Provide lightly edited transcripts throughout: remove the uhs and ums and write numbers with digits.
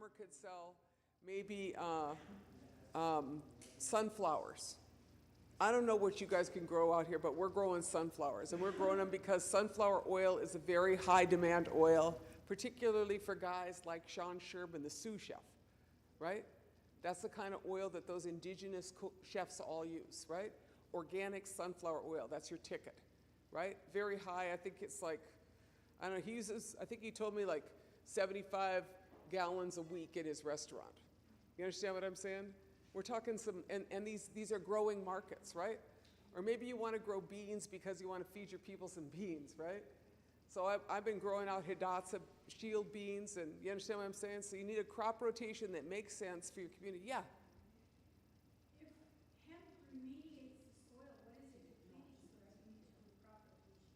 farmer could sell maybe sunflowers. I don't know what you guys can grow out here, but we're growing sunflowers. And we're growing them because sunflower oil is a very high demand oil, particularly for guys like Sean Sherbin, the sous chef, right? That's the kind of oil that those indigenous chefs all use, right? Organic sunflower oil, that's your ticket, right? Very high, I think it's like, I don't know, he uses, I think he told me like 75 gallons a week in his restaurant. You understand what I'm saying? We're talking some, and these are growing markets, right? Or maybe you want to grow beans because you want to feed your people some beans, right? So I've been growing out Hidatsa shield beans, and you understand what I'm saying? So you need a crop rotation that makes sense for your community. Yeah? If hemp remediates the soil, what is it depleting so that you need to do crop rotation?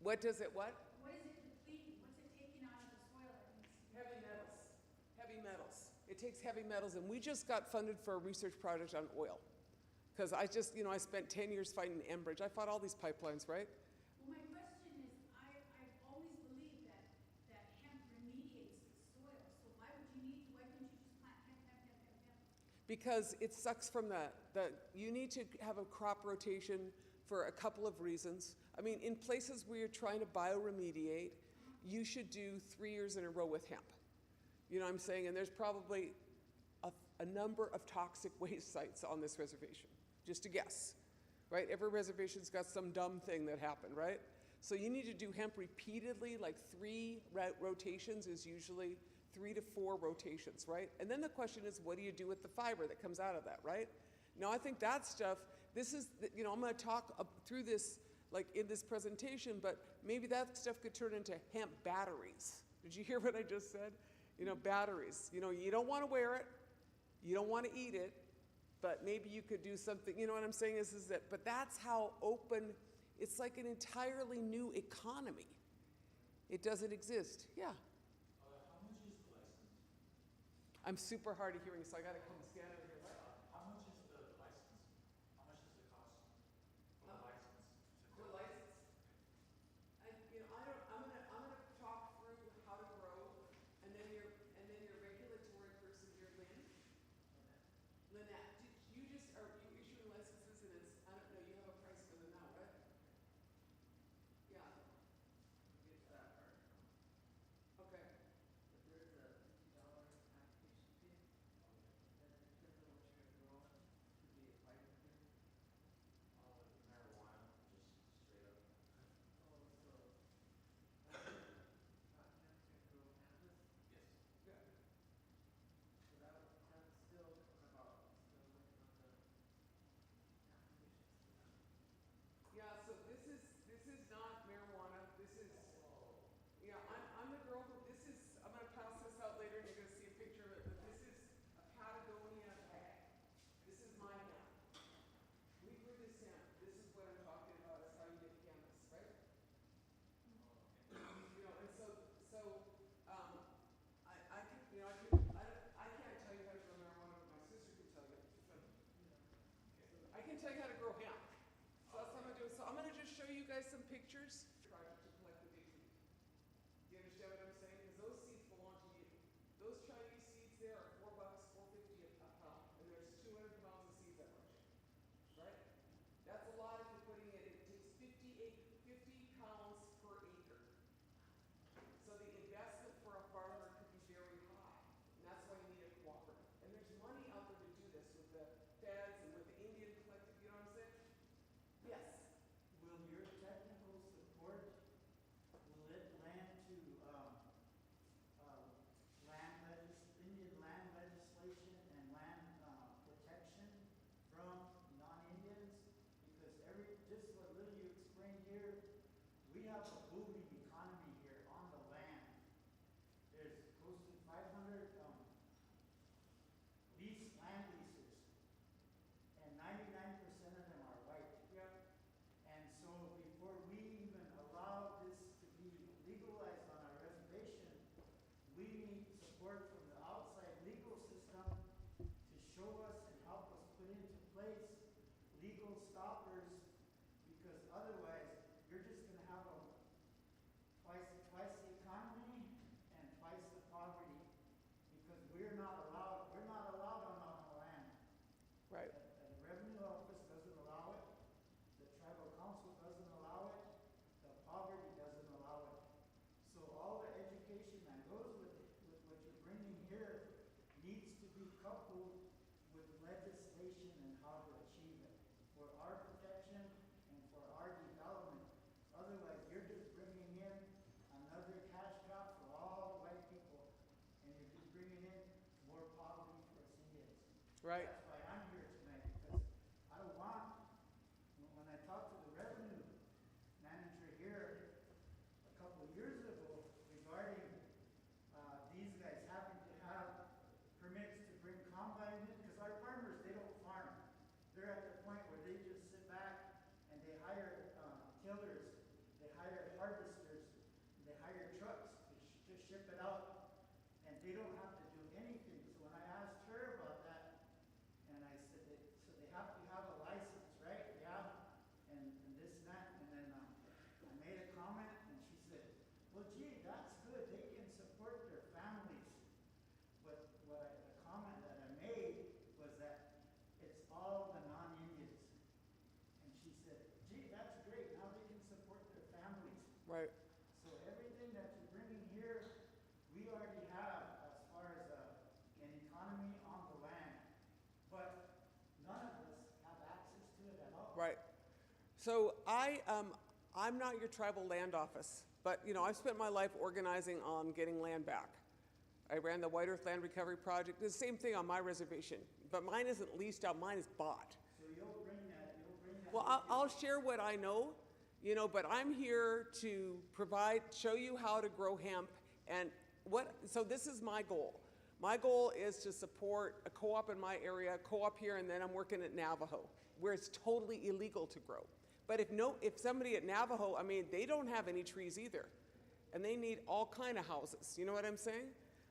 What does it what? What is it depleting? What's it taking out of the soil that needs to be Heavy metals. Heavy metals. It takes heavy metals, and we just got funded for a research project on oil. Because I just, I spent 10 years fighting Enbridge. I fought all these pipelines, right? Well, my question is, I've always believed that hemp remediates the soil. So why couldn't you just plant hemp? Because it sucks from you need to have a crop rotation for a couple of reasons. I mean, in places where you're trying to bioremediate, you should do 3 years in a row with hemp. You know what I'm saying? And there's probably a number of toxic waste sites on this reservation, just a guess, right? Every reservation's got some dumb thing that happened, right? So you need to do hemp repeatedly, like 3 rotations is usually 3 to 4 rotations, right? And then the question is, what do you do with the fiber that comes out of that, right? Now, I think that stuff, this is, I'm going to talk through this, like in this presentation, but maybe that stuff could turn into hemp batteries. Did you hear what I just said? Batteries. You don't want to wear it, you don't want to eat it, but maybe you could do something. You know what I'm saying is that, but that's how open, it's like an entirely new economy. It doesn't exist. Yeah. How much is the license? I'm super hard of hearing, so I got to come stand over here. How much is the license? How much does it cost for the license? For license? I'm gonna talk through how to grow, and then your regulatory person here, Lynette, are you issuing licenses, and it's, I don't know, you have a price for them now, right? Yeah. Get to that part. Okay. But there's a $50 application fee, and it depends on what you're gonna grow on. Could be a fiber here. Marijuana, just straight up. Oh, so not hemp can grow cannabis. Yes. Yeah. So that's still coming about. Still working on the applications for that. Yeah, so this is not marijuana. This is, yeah, I'm the girl who, I'm gonna pass this out later and you're gonna see a picture of it, but this is a Patagonia bag. This is my hemp. We grew this hemp. This is what I'm talking about, is how you get cannabis, right? And so, I can't tell you how to grow marijuana, but my sister can tell you. I can tell you how to grow hemp. So that's what I'm gonna do. So I'm gonna just show you guys some pictures. Project to collect the big seeds. Do you understand what I'm saying? Because those seeds belong to you. Those Chinese seeds there are $4, $4.50 a pound, and there's 200 pounds of seeds that much, right? That's a lot if you're putting it. It takes 50 pounds per acre. So the investment for a farmer could be very high, and that's why you need a cooperative. And there's money out there to do this with the feds and with the Indian collective. You know what I'm saying? Yes. Will your technical support Right. That's why I'm here tonight, because I don't want, when I talked to the revenue manager here a couple of years ago regarding, these guys having to have permits to bring combine in, because our farmers, they don't farm. They're at the point where they just sit back and they hire, tillers, they hire harvesters, they hire trucks to ship it out, and they don't have to do anything. So when I asked her about that, and I said, so they have to have a license, right? Yeah, and this and that, and then, I made a comment, and she said, well, gee, that's good, they can support their families. But the comment that I made was that it's all the non-Indians. And she said, gee, that's great, now they can support their families. Right. So everything that you're bringing here, we already have as far as an economy on the land. But none of us have access to it at all. Right. So I'm not your tribal land office, but you know, I've spent my life organizing on getting land back. I ran the White Earth Land Recovery Project. The same thing on my reservation, but mine isn't leased out, mine is bought. So you'll bring that. Well, I'll share what I know, you know, but I'm here to show you how to grow hemp and so this is my goal. My goal is to support a co-op in my area, a co-op here, and then I'm working at Navajo, where it's totally illegal to grow. But if somebody at Navajo, I mean, they don't have any trees either, and they need all kind of houses, you know what I'm saying?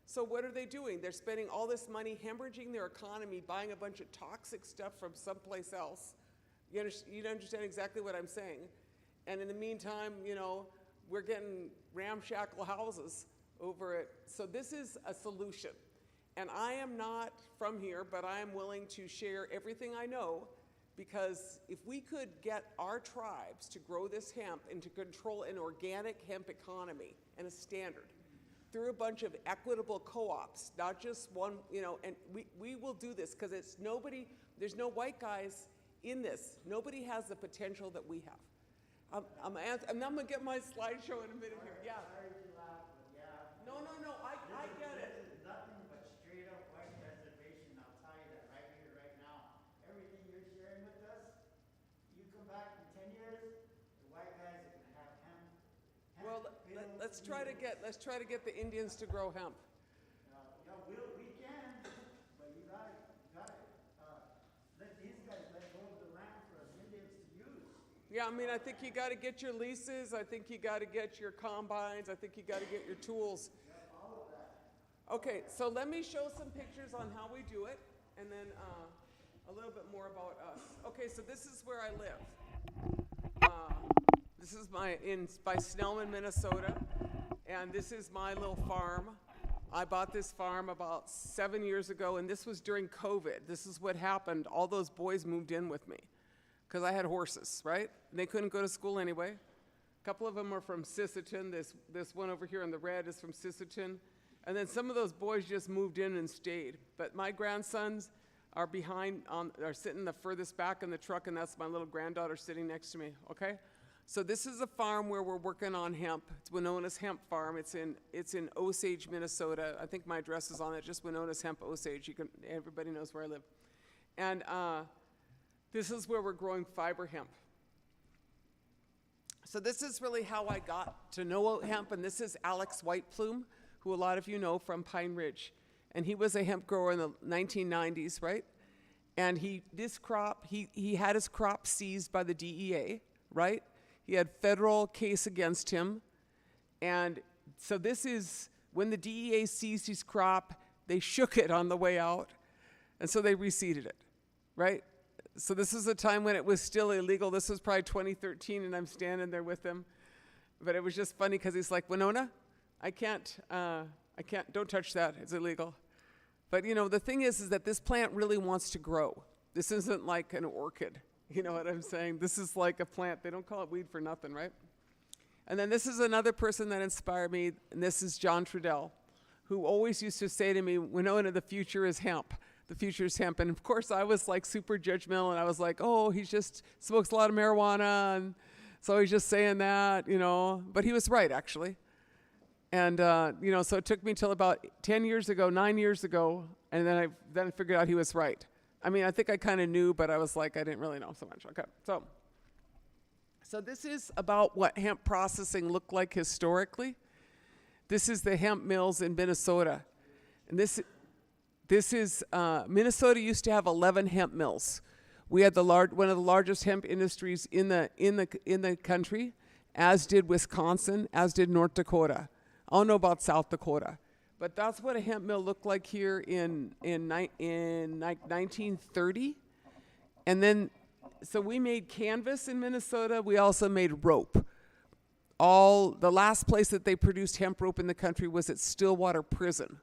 So what are they doing? They're spending all this money hemorrhaging their economy, buying a bunch of toxic stuff from someplace else. You understand exactly what I'm saying? And in the meantime, you know, we're getting ramshackle houses over it. So this is a solution. And I am not from here, but I am willing to share everything I know, because if we could get our tribes to grow this hemp and to control an organic hemp economy and a standard through a bunch of equitable co-ops, not just one, you know, and we will do this, because there's no white guys in this. Nobody has the potential that we have. I'm gonna get my slideshow in a minute here. Yeah. Sorry to laugh, but yeah. No, I get it. This is nothing but straight up white reservation, I'll tell you that right here, right now. Everything you're sharing with us, you come back in 10 years, the white guys are gonna have hemp. Well, let's try to get the Indians to grow hemp. Yeah, we can, but you gotta, let these guys let go of the land for us Indians to use. Yeah, I mean, I think you got to get your leases. I think you got to get your combines. I think you got to get your tools. All of that. Okay, so let me show some pictures on how we do it, and then a little bit more about us. Okay, so this is where I live. This is by Snellman, Minnesota, and this is my little farm. I bought this farm about 7 years ago, and this was during COVID. This is what happened. All those boys moved in with me because I had horses, right? And they couldn't go to school anyway. A couple of them are from Sisseton. This one over here in the red is from Sisseton. And then some of those boys just moved in and stayed. But my grandsons are are sitting the furthest back in the truck, and that's my little granddaughter sitting next to me, okay? So this is a farm where we're working on hemp. It's Winona's Hemp Farm. It's in Osage, Minnesota. I think my address is on it, just Winona's Hemp, Osage. Everybody knows where I live. And this is where we're growing fiber hemp. So this is really how I got to know hemp, and this is Alex Whiteplume, who a lot of you know from Pine Ridge. And he was a hemp grower in the 1990s, right? And he had his crop seized by the DEA, right? He had federal case against him. And so this is, when the DEA seized his crop, they shook it on the way out, and so they reseeded it, right? So this is a time when it was still illegal. This was probably 2013, and I'm standing there with him. But it was just funny because he's like, Winona, I can't, don't touch that, it's illegal. But you know, the thing is that this plant really wants to grow. This isn't like an orchid, you know what I'm saying? This is like a plant. They don't call it weed for nothing, right? And then this is another person that inspired me, and this is John Trudell, who always used to say to me, Winona, the future is hemp. The future is hemp. And of course I was like super judgmental, and I was like, oh, he just smokes a lot of marijuana, and so he's just saying that, you know. But he was right, actually. And, you know, so it took me till about 9 years ago, and then I figured out he was right. I mean, I think I kind of knew, but I was like, I didn't really know so much. Okay, so this is about what hemp processing looked like historically. This is the hemp mills in Minnesota. And this is, Minnesota used to have 11 hemp mills. We had one of the largest hemp industries in the country, as did Wisconsin, as did North Dakota. I don't know about South Dakota. But that's what a hemp mill looked like here in 1930. And then, so we made canvas in Minnesota. We also made rope. The last place that they produced hemp rope in the country was at Stillwater Prison.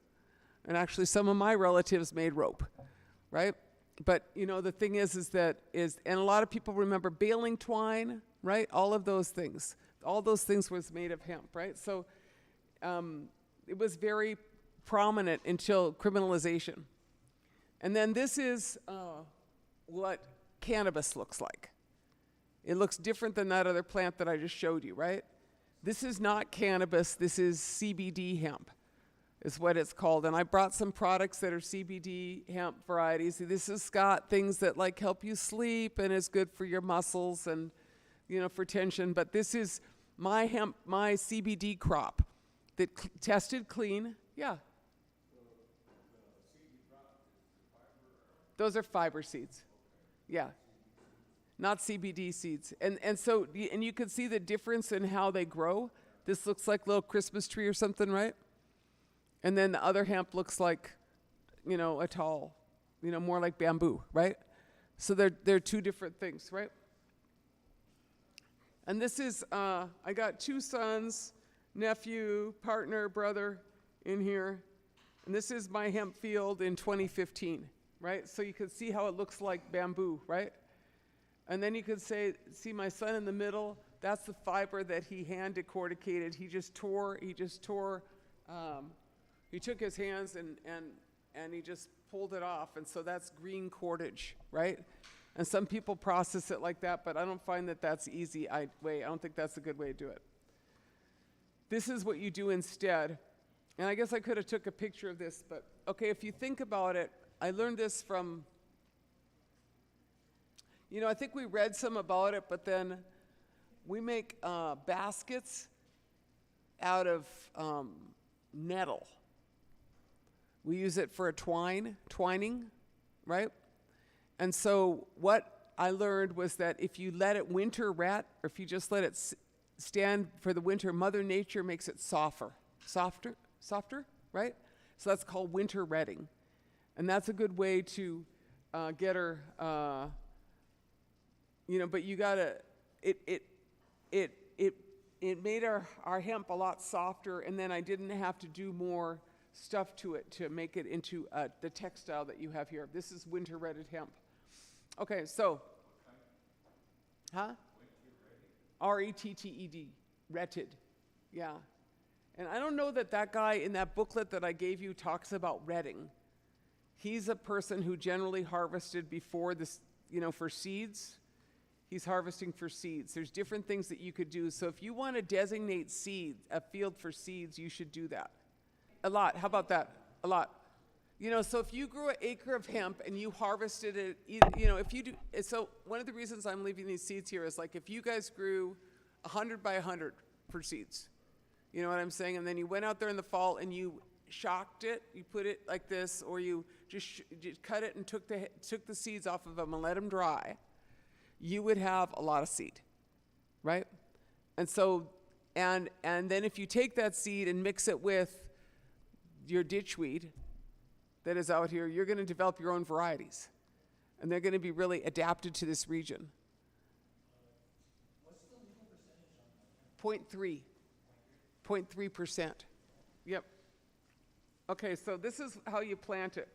And actually some of my relatives made rope, right? But, you know, the thing is and a lot of people remember baling twine, right? All of those things. All those things was made of hemp, right? So, it was very prominent until criminalization. And then this is what cannabis looks like. It looks different than that other plant that I just showed you, right? This is not cannabis, this is CBD hemp, is what it's called. And I brought some products that are CBD hemp varieties. This has got things that like help you sleep and is good for your muscles and, you know, for tension. But this is my CBD crop that tested clean. Yeah. Those are fiber seeds. Yeah. Not CBD seeds. And so you can see the difference in how they grow. This looks like a little Christmas tree or something, right? And then the other hemp looks like, you know, a tall, you know, more like bamboo, right? So they're two different things, right? And this is, I got 2 sons, nephew, partner, brother in here. And this is my hemp field in 2015, right? So you can see how it looks like bamboo, right? And then you could see my son in the middle. That's the fiber that he hand decorticated. He took his hands and he just pulled it off. And so that's green cordage, right? And some people process it like that, but I don't find that that's easy. I don't think that's a good way to do it. This is what you do instead. And I guess I could have took a picture of this, but okay, if you think about it, I learned this from, you know, I think we read some about it, but then we make baskets out of nettle. We use it for twining, right? And so what I learned was that if you let it winter rat, or if you just let it stand for the winter, Mother Nature makes it softer, right? So that's called winter retting. And that's a good way to get her, you know, but you gotta, it made our hemp a lot softer, and then I didn't have to do more stuff to it to make it into the textile that you have here. This is winter retted hemp. Okay, so, R-E-T-T-E-D, retted, yeah. And I don't know that guy in that booklet that I gave you talks about retting. He's a person who generally harvested before this, you know, for seeds. He's harvesting for seeds. There's different things that you could do. So if you want to designate a field for seeds, you should do that. A lot. How about that? A lot. You know, so if you grew an acre of hemp and you harvested it, you know, if you do, so one of the reasons I'm leaving these seeds here is like if you guys grew 100 by 100 for seeds, you know what I'm saying? And then you went out there in the fall and you shocked it, you put it like this, or you just cut it and took the seeds off of them and let them dry, you would have a lot of seed, right? And so, and then if you take that seed and mix it with your ditchweed that is out here, you're going to develop your own varieties. And they're going to be really adapted to this region. What's the legal percentage on that? 0.3%. Yep. Okay, so this is how you plant it.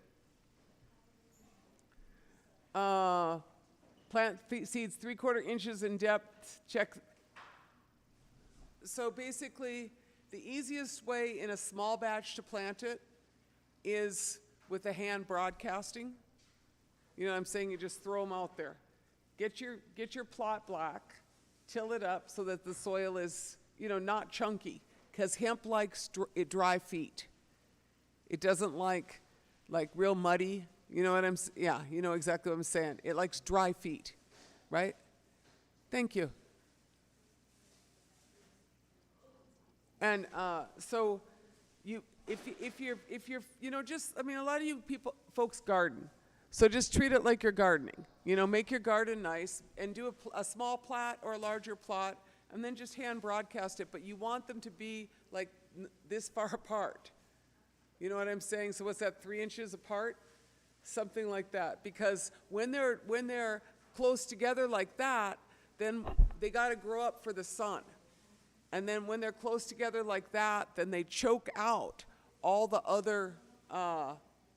Plant seeds 3/4 inches in depth. Check. So basically, the easiest way in a small batch to plant it is with a hand broadcasting. You know what I'm saying? You just throw them out there. Get your plot black, till it up so that the soil is, you know, not chunky, because hemp likes dry feet. It doesn't like real muddy You know what yeah, you know exactly what I'm saying. It likes dry feet, right? Thank you. And so if you're, you know, just, I mean, a lot of you folks garden. So just treat it like you're gardening. You know, make your garden nice and do a small plot or a larger plot and then just hand broadcast it. But you want them to be like this far apart. You know what I'm saying? So what's that, 3 inches apart? Something like that. Because when they're close together like that, then they got to grow up for the sun. And then when they're close together like that, then they choke out all the other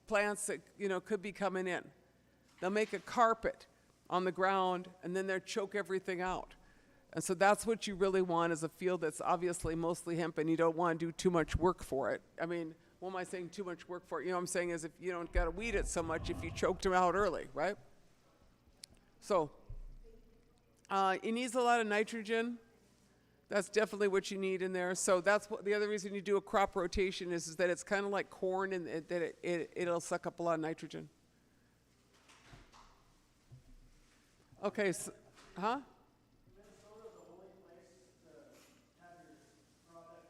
plants that, you know, could be coming in. They'll make a carpet on the ground, and then they'll choke everything out. And so that's what you really want is a field that's obviously mostly hemp, and you don't want to do too much work for it. I mean, what am I saying too much work for it? You know what I'm saying is if you don't got to weed it so much if you choked them out early, right? So it needs a lot of nitrogen. That's definitely what you need in there. So that's what the other reason you do a crop rotation is that it's kind of like corn and that it'll suck up a lot of nitrogen. Okay, so, huh? Minnesota the only place to have your product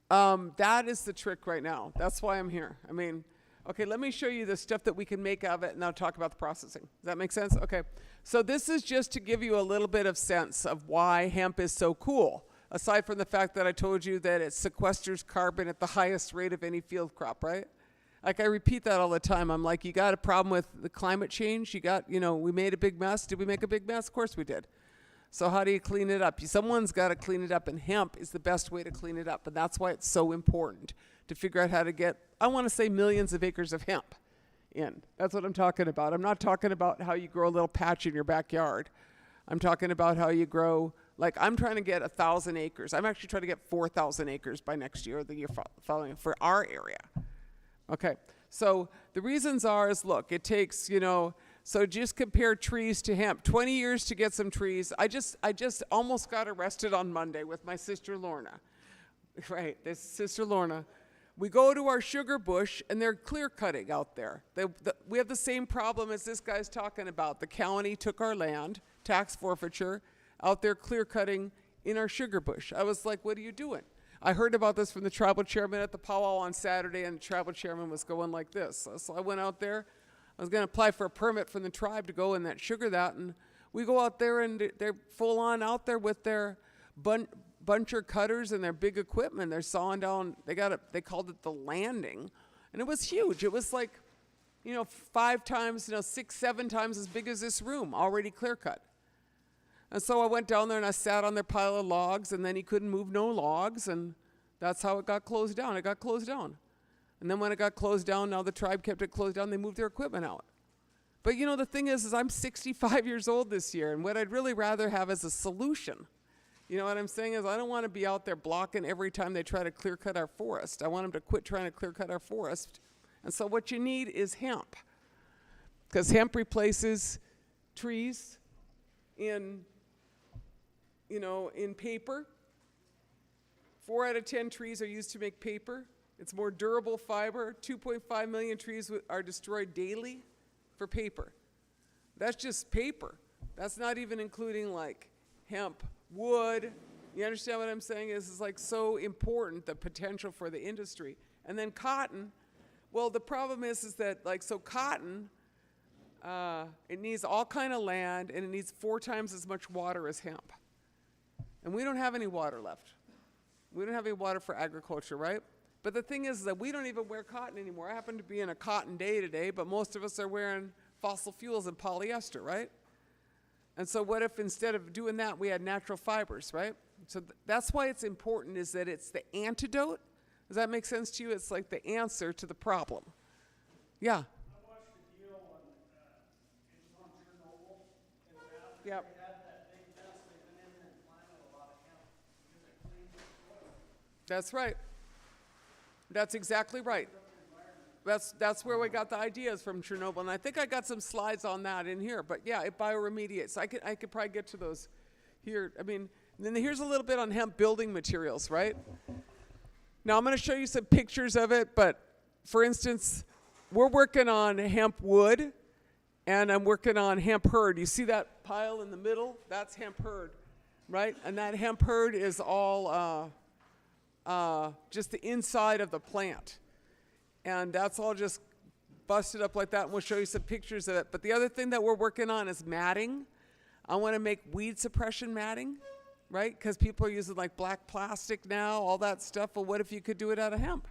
processed? That is the trick right now. That's why I'm here. I mean, okay, let me show you the stuff that we can make out of it, and I'll talk about the processing. Does that make sense? Okay. So this is just to give you a little bit of sense of why hemp is so cool, aside from the fact that I told you that it sequesters carbon at the highest rate of any field crop, right? Like I repeat that all the time. I'm like, you got a problem with the climate change? You got, you know, we made a big mess. Did we make a big mess? Of course we did. So how do you clean it up? Someone's got to clean it up, and hemp is the best way to clean it up. And that's why it's so important to figure out how to get, I want to say, millions of acres of hemp in. That's what I'm talking about. I'm not talking about how you grow a little patch in your backyard. I'm talking about how you grow, like I'm trying to get 1,000 acres. I'm actually trying to get 4,000 acres by next year or the year following for our area. Okay, so the reasons is, look, it takes, you know, so just compare trees to hemp. 20 years to get some trees. I just almost got arrested on Monday with my sister Lorna. Right, this sister Lorna. We go to our sugar bush, and they're clear cutting out there. We have the same problem as this guy's talking about. The county took our land, tax forfeiture, out there clear cutting in our sugar bush. I was like, what are you doing? I heard about this from the tribal chairman at the powwow on Saturday, and the tribal chairman was going like this. So I went out there. I was going to apply for a permit from the tribe to go in that sugar that, and we go out there, and they're full on out there with their buncher cutters and their big equipment. They're sawing down. They called it the landing, and it was huge. It was like, you know, 5 times, you know, 6, 7 times as big as this room, already clear cut. And so I went down there and I sat on their pile of logs, and then he couldn't move no logs, and that's how it got closed down. It got closed down. And then when it got closed down, now the tribe kept it closed down, they moved their equipment out. But you know, the thing is I'm 65 years old this year, and what I'd really rather have is a solution. You know what I'm saying is I don't want to be out there blocking every time they try to clear cut our forest. I want them to quit trying to clear cut our forest. And so what you need is hemp, because hemp replaces trees in, you know, in paper. 4 out of 10 trees are used to make paper. It's more durable fiber. 2.5 million trees are destroyed daily for paper. That's just paper. That's not even including like hemp, wood. You understand what I'm saying? This is like so important, the potential for the industry. And then cotton. Well, the problem is that like, so cotton, it needs all kind of land, and it needs 4 times as much water as hemp. And we don't have any water left. We don't have any water for agriculture, right? But the thing is that we don't even wear cotton anymore. I happen to be in a cotton day today, but most of us are wearing fossil fuels and polyester, right? And so what if instead of doing that, we had natural fibers, right? So that's why it's important, is that it's the antidote. Does that make sense to you? It's like the answer to the problem. Yeah. I watched a deal on, it was on Chernobyl, and after Yep. they had that big mess, they went in and planted a lot of hemp because it cleaned the soil. That's right. That's exactly right. That's where we got the ideas from Chernobyl, and I think I got some slides on that in here. But yeah, it bioremediates. I could probably get to those here. I mean, and then here's a little bit on hemp building materials, right? Now I'm going to show you some pictures of it, but for instance, we're working on hemp wood, and I'm working on hemp hurd. You see that pile in the middle? That's hemp hurd, right? And that hemp hurd is all just the inside of the plant. And that's all just busted up like that, and we'll show you some pictures of it. But the other thing that we're working on is matting. I want to make weed suppression matting, right? Because people are using like black plastic now, all that stuff. Well, what if you could do it out of hemp,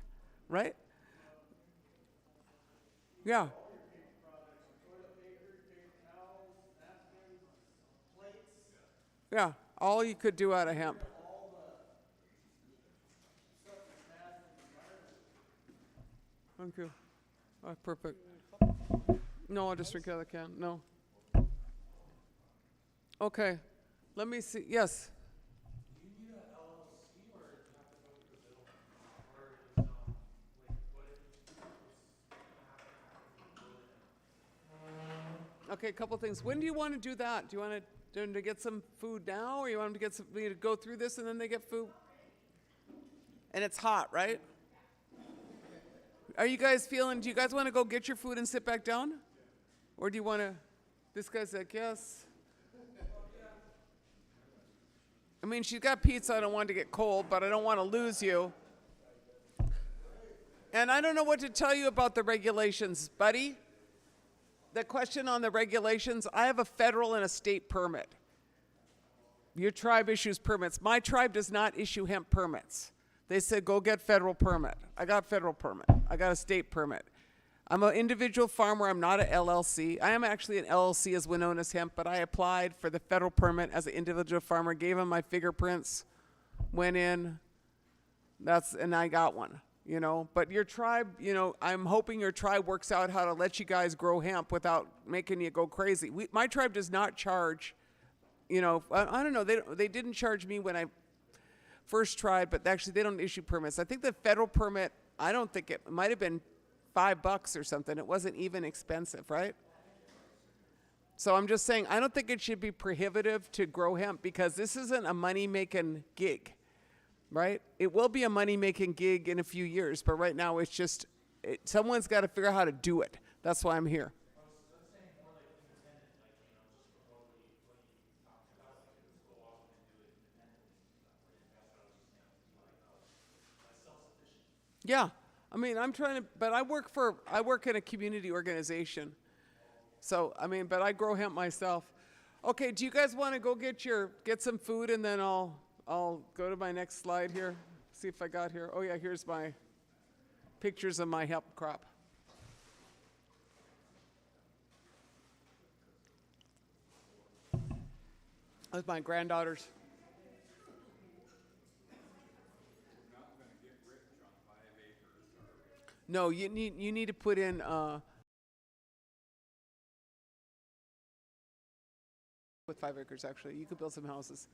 right? Yeah. Yeah, all you could do out of hemp. Thank you. Oh, perfect. No, I'll just drink out of the can. No. Okay. Let me see. Yes. Do you need a LLC or do you have to go through the middleman? Or is, like, what if Okay, a couple things. When do you want to do that? Do you want to get some food now, or you want them to get some, to go through this and then they get food? And it's hot, right? Are you guys feeling, do you guys want to go get your food and sit back down? Or do you want to, this guy's like, yes. I mean, she's got pizza, I don't want it to get cold, but I don't want to lose you. And I don't know what to tell you about the regulations, buddy. The question on the regulations, I have a federal and a state permit. Your tribe issues permits. My tribe does not issue hemp permits. They said, go get federal permit. I got federal permit. I got a state permit. I'm an individual farmer. I'm not an LLC. I am actually an LLC as Winona's Hemp, but I applied for the federal permit as an individual farmer, gave them my fingerprints, went in, and I got one, you know. But your tribe, you know, I'm hoping your tribe works out how to let you guys grow hemp without making you go crazy. My tribe does not charge, you know, I don't know, they didn't charge me when I first tried, but actually they don't issue permits. I think the federal permit, I don't think it might have been $5 or something. It wasn't even expensive, right? So I'm just saying, I don't think it should be prohibitive to grow hemp because this isn't a money-making gig, right? It will be a money-making gig in a few years, but right now it's just, someone's got to figure out how to do it. That's why I'm here. Yeah, I mean, I'm trying to, but I work in a community organization. So, I mean, but I grow hemp myself. Okay, do you guys want to go get some food, and then I'll go to my next slide here. See if I got here. Oh yeah, here's my pictures of my hemp crop. With my granddaughters. No, you need to put in with 5 acres actually. You could build some houses.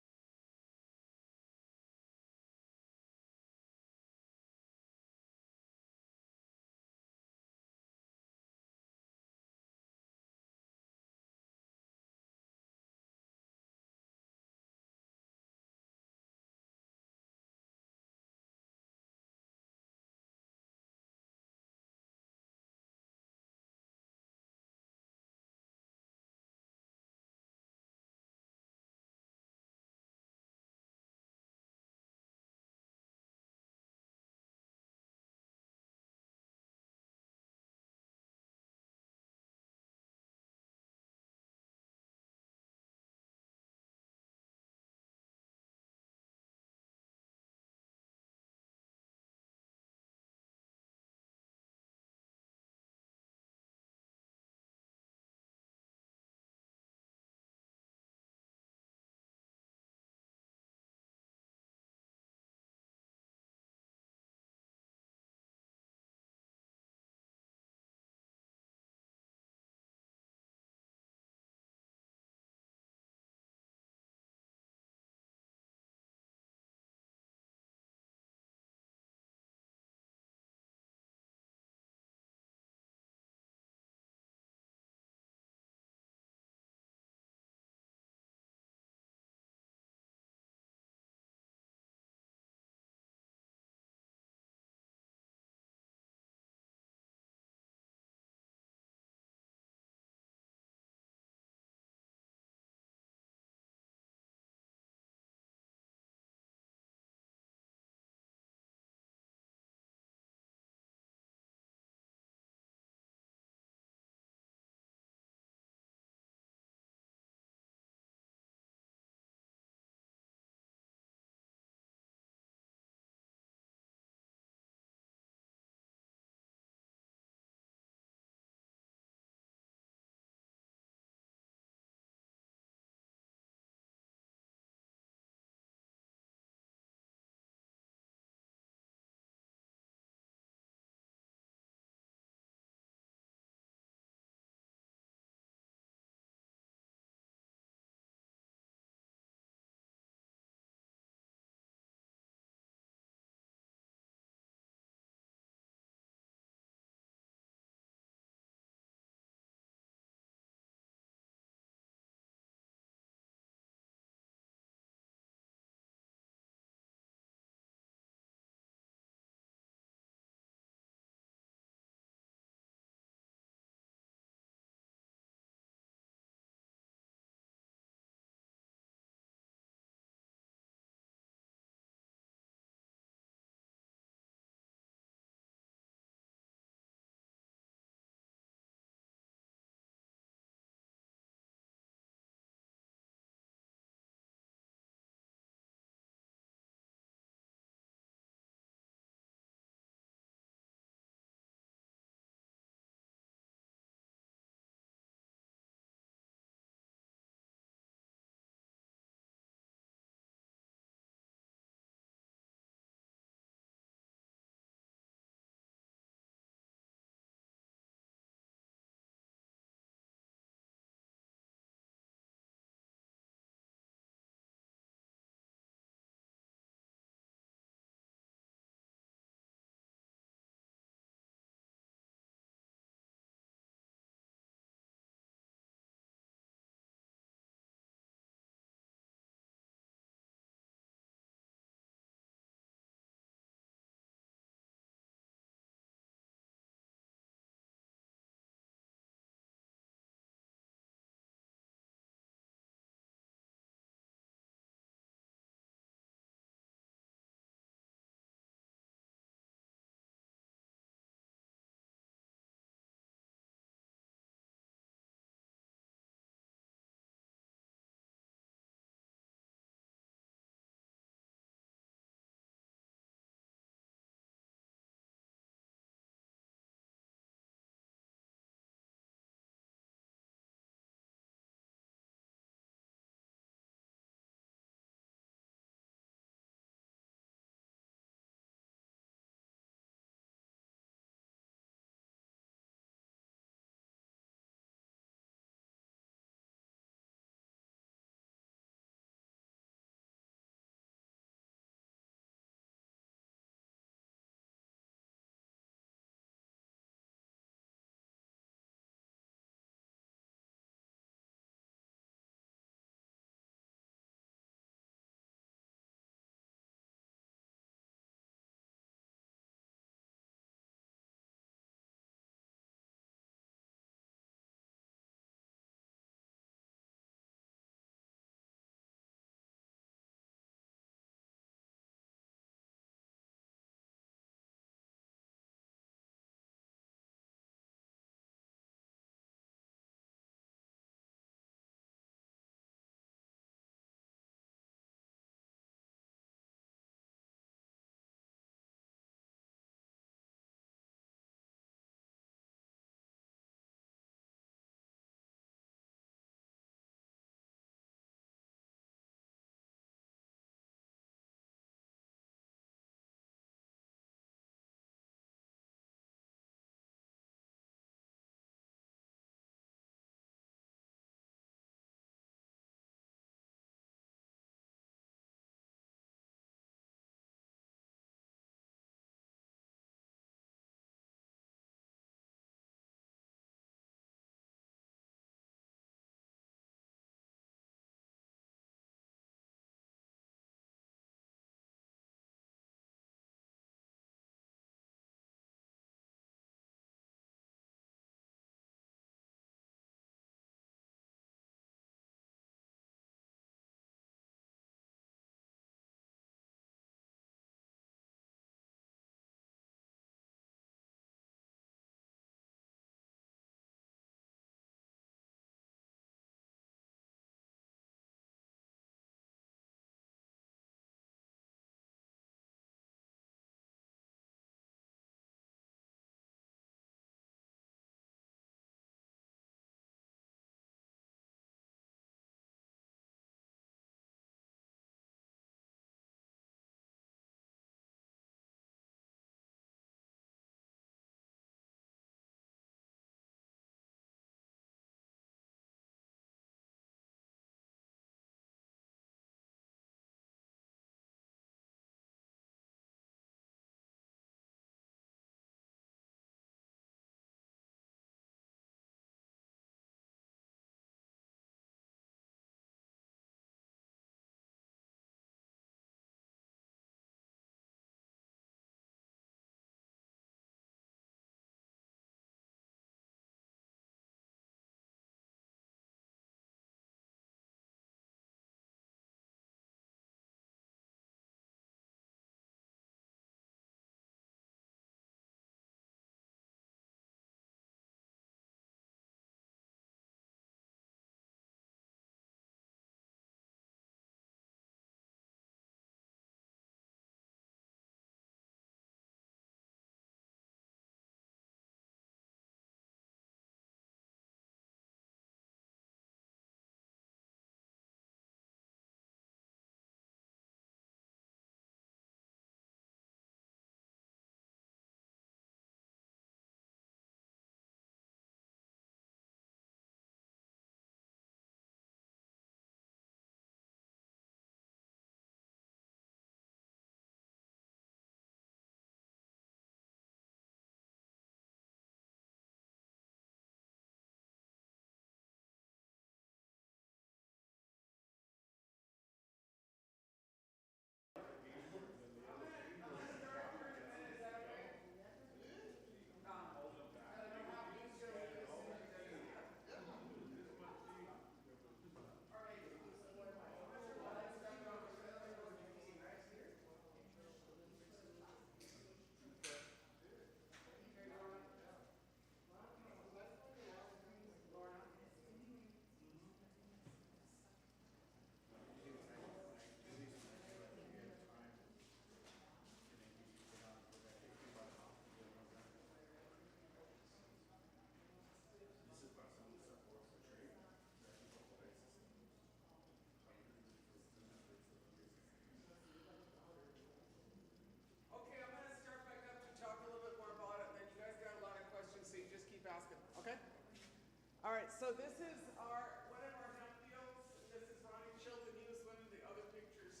All right, so this is one of our hemp fields. This is Ronnie Chilton. He was one of the other pictures.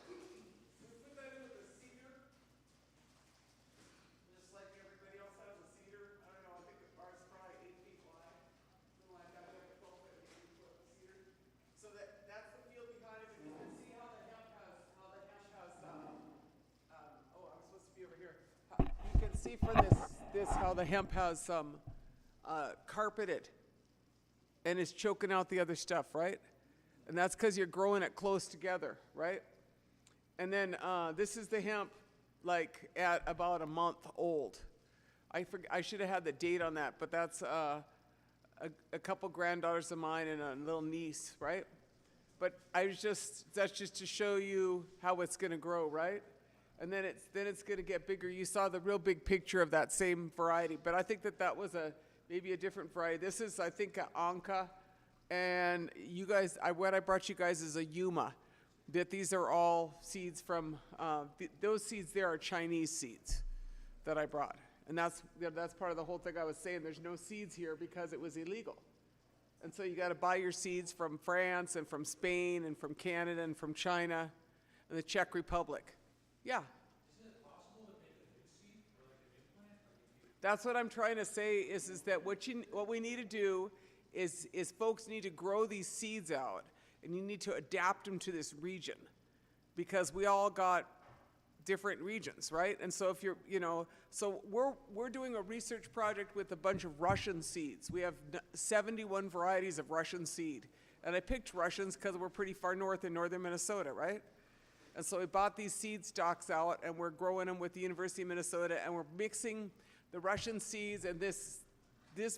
We put that in with a cedar, just like everybody else has a cedar. I don't know, I think ours is probably 8 feet wide. Something like that, we have a 12-foot, 8-foot cedar. So that's the field behind it. You can see how the hemp has, oh, I'm supposed to be over here. You can see from this how the hemp has carpeted. And it's choking out the other stuff, right? And that's because you're growing it close together, right? And then this is the hemp, like at about a month old. I should have had the date on that, but that's a couple granddaughters of mine and a little niece, right? But that's just to show you how it's going to grow, right? And then it's going to get bigger. You saw the real big picture of that same variety, but I think that was maybe a different variety. This is, I think, an Anka, and you guys, what I brought you guys is a Yuma. That these are all seeds from, those seeds there are Chinese seeds that I brought. And that's part of the whole thing I was saying. There's no seeds here because it was illegal. And so you got to buy your seeds from France and from Spain and from Canada and from China and the Czech Republic. Yeah. That's what I'm trying to say is that what we need to do is folks need to grow these seeds out, and you need to adapt them to this region, because we all got different regions, right? And so if so we're doing a research project with a bunch of Russian seeds. We have 71 varieties of Russian seed, and I picked Russians because we're pretty far north in northern Minnesota, right? And so we bought these seed stocks out, and we're growing them with the University of Minnesota, and we're mixing the Russian seeds and this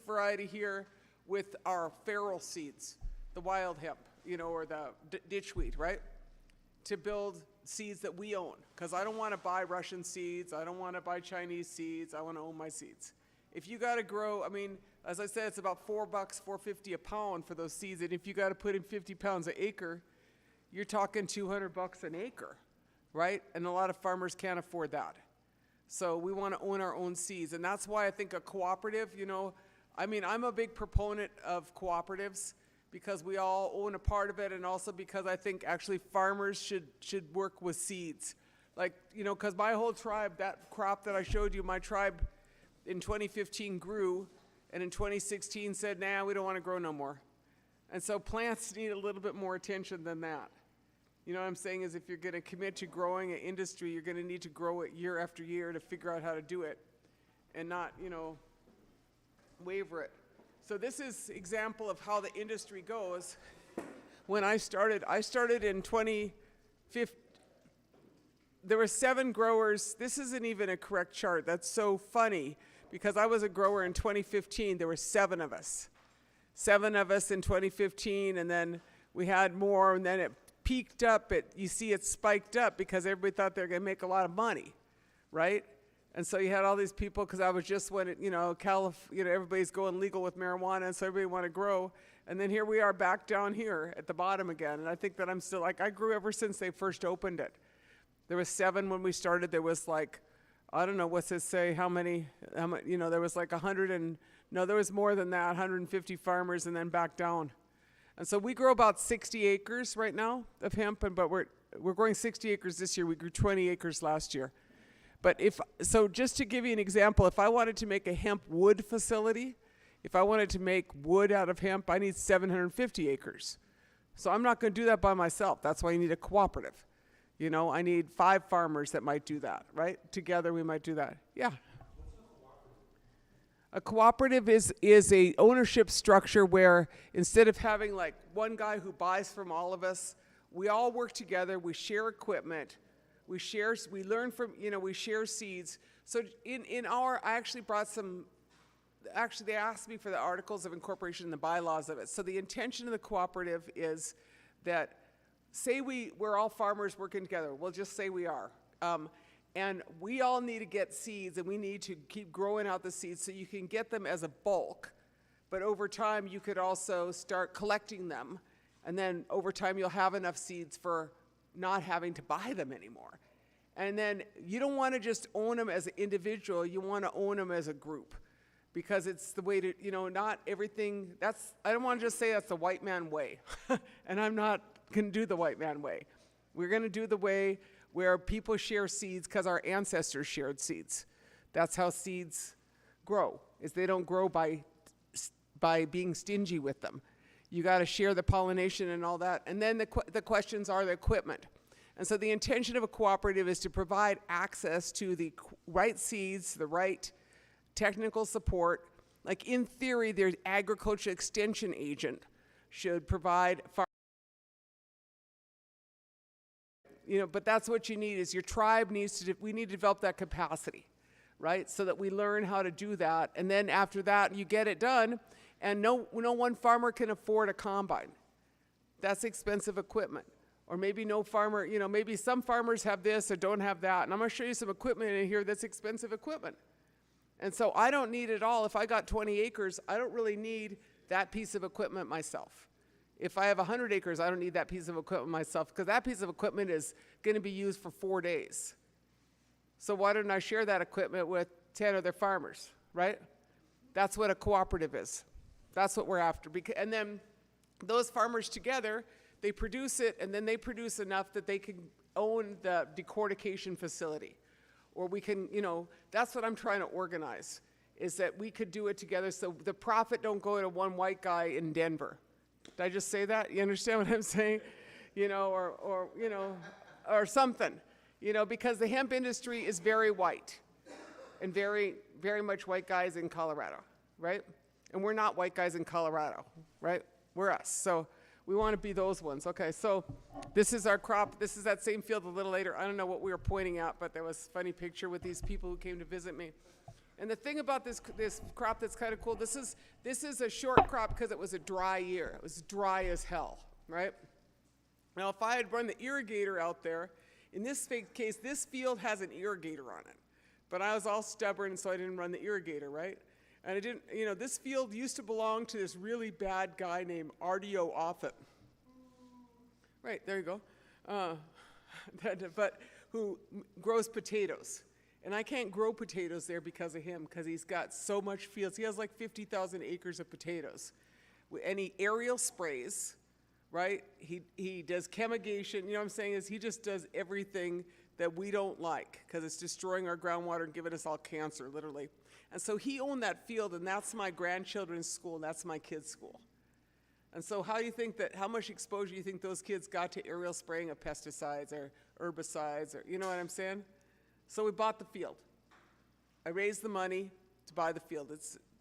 variety here with our feral seeds, the wild hemp, or the ditchweed, right? To build seeds that we own. Because I don't want to buy Russian seeds. I don't want to buy Chinese seeds. I want to own my seeds. If you got to grow, as I said, it's about $4, $4.50 a pound for those seeds. And if you got to put in 50 pounds an acre, you're talking $200 an acre, right? And a lot of farmers can't afford that. So we want to own our own seeds. And that's why I think a cooperative, I'm a big proponent of cooperatives because we all own a part of it, and also because I think actually farmers should work with seeds. Like, because my whole tribe, that crop that I showed you, my tribe in 2015 grew, and in 2016 said, nah, we don't want to grow no more. And so plants need a little bit more attention than that. You know what I'm saying is if you're going to commit to growing an industry, you're going to need to grow it year after year to figure out how to do it and not, waver it. So this is example of how the industry goes. When I started in 2015. There were 7 growers. This isn't even a correct chart. That's so funny because I was a grower in 2015. There were 7 of us. 7 of us in 2015, and then we had more, and then it peaked up. You see it spiked up because everybody thought they were going to make a lot of money, right? And so you had all these people, because I was just when it, everybody's going legal with marijuana, and so everybody want to grow. And then here we are back down here at the bottom again. And I think that I'm still, I grew ever since they first opened it. There was 7 when we started. There was I don't know, what's it say, how many, there was 100 there was more than that, 150 farmers, and then back down. And so we grow about 60 acres right now of hemp, but we're growing 60 acres this year. We grew 20 acres last year. But so just to give you an example, if I wanted to make a hemp wood facility, if I wanted to make wood out of hemp, I need 750 acres. So I'm not going to do that by myself. That's why you need a cooperative. I need 5 farmers that might do that, right? Together we might do that. Yeah. A cooperative is a ownership structure where instead of having one guy who buys from all of us, we all work together, we share equipment, we learn from, we share seeds. So I actually brought they asked me for the articles of incorporation and the bylaws of it. So the intention of the cooperative is that, say we're all farmers working together. We'll just say we are. And we all need to get seeds, and we need to keep growing out the seeds so you can get them as a bulk. But over time, you could also start collecting them. And then over time, you'll have enough seeds for not having to buy them anymore. And then you don't want to just own them as an individual. You want to own them as a group. because it's the way to, not everything, I don't want to just say that's the white man way. And I'm not going to do the white man way. We're going to do the way where people share seeds because our ancestors shared seeds. That's how seeds grow, is they don't grow by being stingy with them. You got to share the pollination and all that. And then the questions are the equipment. And so the intention of a cooperative is to provide access to the right seeds, the right technical support. Like in theory, their agriculture extension agent should provide but that's what you need, is your tribe we need to develop that capacity, right? So that we learn how to do that. And then after that, you get it done. And no one farmer can afford a combine. That's expensive equipment. Or maybe no farmer, maybe some farmers have this or don't have that. And I'm going to show you some equipment in here that's expensive equipment. And so I don't need it all. If I got 20 acres, I don't really need that piece of equipment myself. If I have 100 acres, I don't need that piece of equipment myself, because that piece of equipment is going to be used for 4 days. So why don't I share that equipment with 10 other farmers, right? That's what a cooperative is. That's what we're after. And then those farmers together, they produce it, and then they produce enough that they can own the decortication facility. Or we can, that's what I'm trying to organize, is that we could do it together so the profit don't go to one white guy in Denver. Did I just say that? You understand what I'm saying? Or something, because the hemp industry is very white and very, very much white guys in Colorado, right? And we're not white guys in Colorado, right? We're us. So we want to be those ones. Okay, so this is our crop. This is that same field a little later. I don't know what we were pointing at, but there was a funny picture with these people who came to visit me. And the thing about this crop that's kind of cool, this is a short crop because it was a dry year. It was dry as hell, right? Now, if I had run the irrigator out there, in this case, this field has an irrigator on it. But I was all stubborn, so I didn't run the irrigator, right? And I didn't, this field used to belong to this really bad guy named Ardio Offit. Right, there you go. But who grows potatoes. And I can't grow potatoes there because of him, because he's got so much fields. He has like 50,000 acres of potatoes. And he aerial sprays, right? He does chemigation. You know what I'm saying? Is he just does everything that we don't like, because it's destroying our groundwater and giving us all cancer, literally. And so he owned that field, and that's my grandchildren's school, and that's my kids' school. And so how much exposure do you think those kids got to aerial spraying of pesticides or herbicides, or, you know what I'm saying? So we bought the field. I raised the money to buy the field.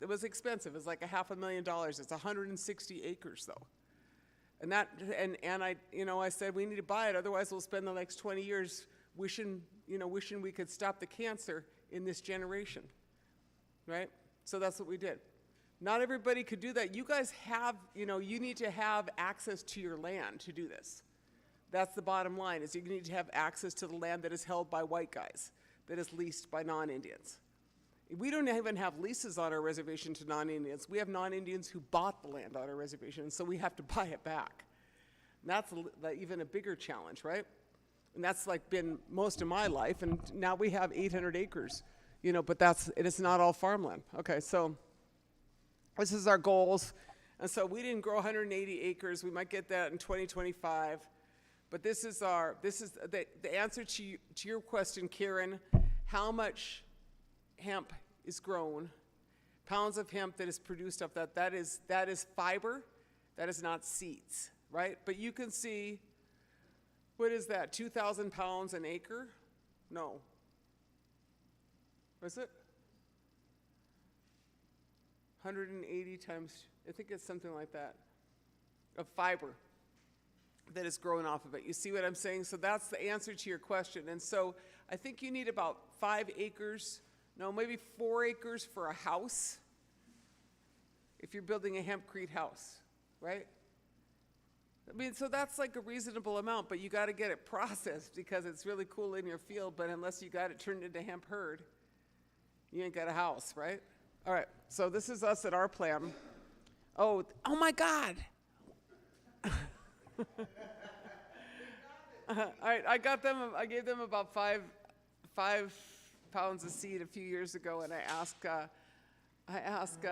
It was expensive. It was like $500,000. It's 160 acres though. And I said we need to buy it, otherwise we'll spend the next 20 years wishing we could stop the cancer in this generation. Right? So that's what we did. Not everybody could do that. You guys have, you need to have access to your land to do this. That's the bottom line, is you need to have access to the land that is held by white guys, that is leased by non-Indians. We don't even have leases on our reservation to non-Indians. We have non-Indians who bought the land on our reservation, so we have to buy it back. And that's even a bigger challenge, right? And that's like been most of my life, and now we have 800 acres, but it's not all farmland. Okay, so this is our goals. And so we didn't grow 180 acres. We might get that in 2025. But this is the answer to your question, Karen. How much hemp is grown, pounds of hemp that is produced off that is fiber, that is not seeds, right? But you can see, what is that, 2,000 pounds an acre? No. What is it? 180 times, I think it's something like that, of fiber that is growing off of it. You see what I'm saying? So that's the answer to your question. And so I think you need about 5 acres, no, maybe 4 acres for a house if you're building a hempcrete house, right? I mean, so that's like a reasonable amount, but you got to get it processed because it's really cool in your field, but unless you got it turned into hemp herd, you ain't got a house, right? All right, so this is us at our plan. Oh my God. All right, I gave them about five pounds of seed a few years ago, and I asked I asked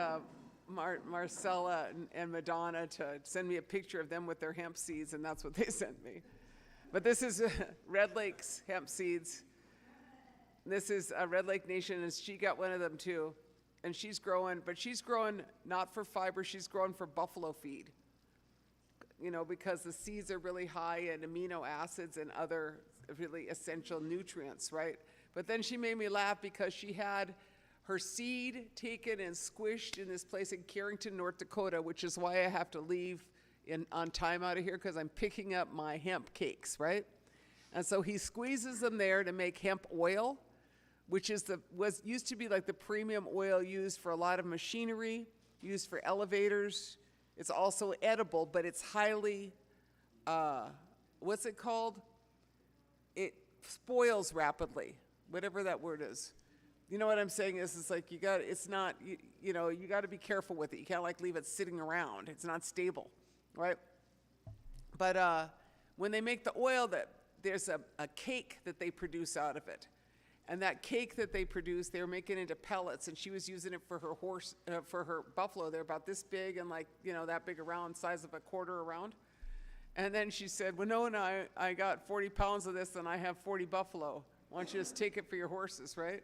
Marcella and Madonna to send me a picture of them with their hemp seeds, and that's what they sent me. But this is Red Lake's hemp seeds. This is Red Lake Nation, and she got one of them too. And she's growing, but she's growing not for fiber, she's growing for buffalo feed. You know, because the seeds are really high in amino acids and other really essential nutrients, right? But then she made me laugh because she had her seed taken and squished in this place in Carrington, North Dakota, which is why I have to leave on time out of here, because I'm picking up my hemp cakes, right? And so he squeezes them there to make hemp oil, which used to be like the premium oil used for a lot of machinery, used for elevators. It's also edible, but it's highly, what's it called? It spoils rapidly, whatever that word is. You know what I'm saying is, it's like you got to be careful with it. You can't like leave it sitting around. It's not stable, right? But when they make the oil, there's a cake that they produce out of it. And that cake that they produce, they were making into pellets, and she was using it for her buffalo. They're about this big and like, that big around, size of a quarter around. And then she said, well, no, I got 40 pounds of this and I have 40 buffalo. Why don't you just take it for your horses, right?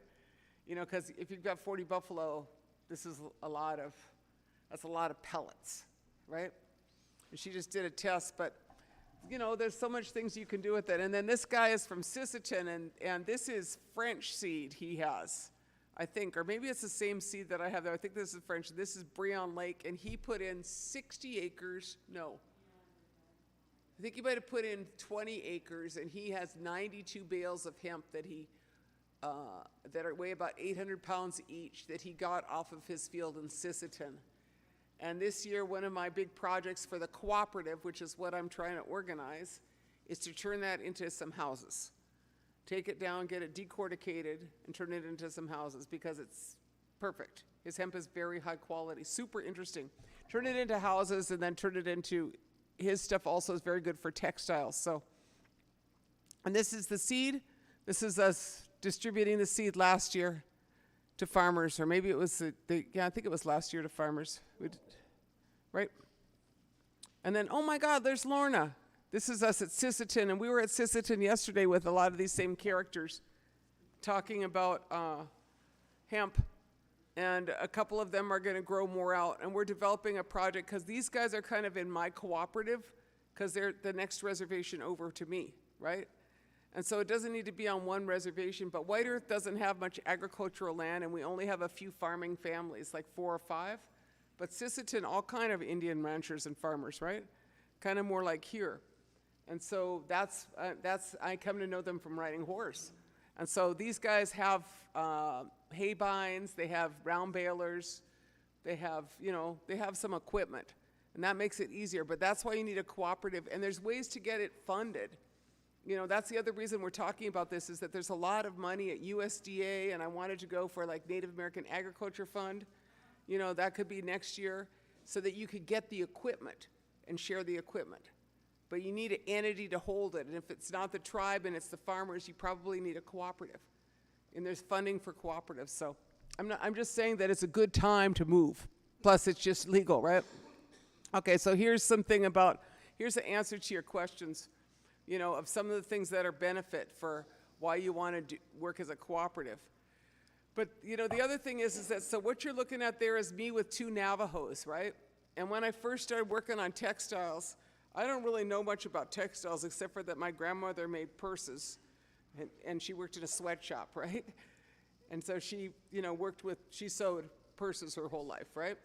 Because if you've got 40 buffalo, that's a lot of pellets, right? And she just did a test, but there's so much things you can do with it. And then this guy is from Sisseton, and this is French seed he has, I think, or maybe it's the same seed that I have there. I think this is French. This is Brion Lake, and he put in 60 acres. No. I think he might have put in 20 acres, and he has 92 bales of hemp that weigh about 800 pounds each that he got off of his field in Sisseton. And this year, one of my big projects for the cooperative, which is what I'm trying to organize, is to turn that into some houses. Take it down, get it decorticated, and turn it into some houses because it's perfect. His hemp is very high quality, super interesting. Turn it into houses and then turn it into, his stuff also is very good for textiles. So, and this is the seed. This is us distributing the seed last year to farmers, or maybe it was, I think it was last year to farmers, right? And then, oh my God, there's Lorna. This is us at Sisseton, and we were at Sisseton yesterday with a lot of these same characters talking about hemp, and a couple of them are gonna grow more out, and we're developing a project, because these guys are kind of in my cooperative, because they're the next reservation over to me, right? And so it doesn't need to be on one reservation, but White Earth doesn't have much agricultural land, and we only have a few farming families, like 4 or 5. But Sisseton, all kind of Indian ranchers and farmers, right? Kind of more like here. And so that's I come to know them from riding horse. And so these guys have hay binds, they have round balers, they have some equipment, and that makes it easier. But that's why you need a cooperative, and there's ways to get it funded. That's the other reason we're talking about this, is that there's a lot of money at USDA, and I wanted to go for like Native American Agriculture Fund. That could be next year, so that you could get the equipment and share the equipment. But you need an entity to hold it, and if it's not the tribe and it's the farmers, you probably need a cooperative. And there's funding for cooperatives, so I'm just saying that it's a good time to move. Plus, it's just legal, right? Okay, so here's the answer to your questions. Of some of the things that are benefit for why you want to work as a cooperative. But, the other thing is that, so what you're looking at there is me with 2 Navajos, right? And when I first started working on textiles, I don't really know much about textiles except for that my grandmother made purses, and she worked in a sweatshop, right? And so she, she sewed purses her whole life, right?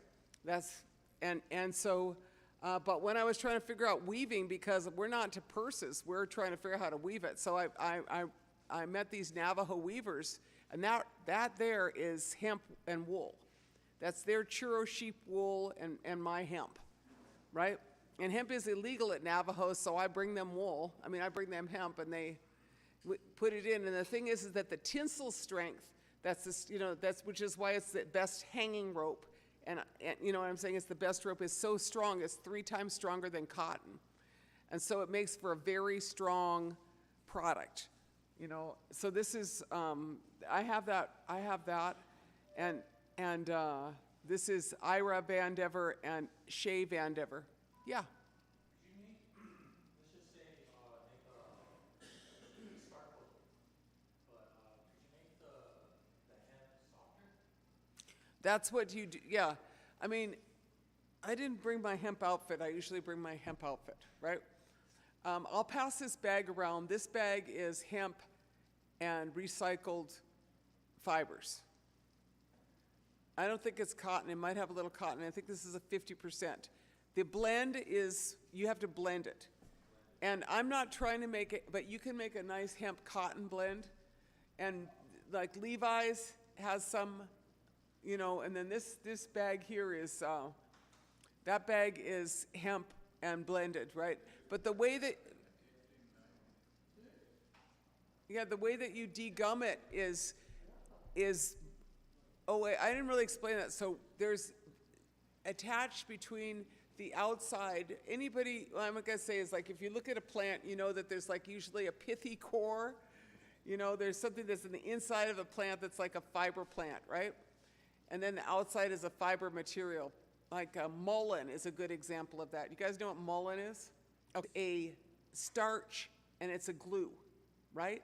But when I was trying to figure out weaving, because we're not to purses, we're trying to figure out how to weave it. So I met these Navajo weavers, and that there is hemp and wool. That's their churro sheep wool and my hemp, right? And hemp is illegal at Navajo, so I bring them wool. I bring them hemp, and they put it in. And the thing is that the tensile strength, which is why it's the best hanging rope. And you know what I'm saying? It's the best rope is so strong, it's 3 times stronger than cotton. And so it makes for a very strong product, So this is, I have that, and This is Ira Vandever and Shay Vandever. Yeah. Could you make, let's just say, make a sparkle, but could you make the hemp softer? That's what you do. Yeah. I mean, I didn't bring my hemp outfit. I usually bring my hemp outfit, right? I'll pass this bag around. This bag is hemp and recycled fibers. I don't think it's cotton. It might have a little cotton. I think this is a 50%. The blend is, you have to blend it. And I'm not trying to make it, but you can make a nice hemp cotton blend. And like Levi's has some, you know, and then this bag here is, that bag is hemp and blended, right? But the way that, yeah, the way that you degum it is, oh wait, I didn't really explain that. So there's attached between the outside, anybody, what I'm gonna say is like, if you look at a plant, you know that there's like usually a pithy core, you know, there's something that's in the inside of the plant that's like a fiber plant, right? And then the outside is a fiber material. Like mullein is a good example of that. You guys know what mullein is? A starch and it's a glue, right?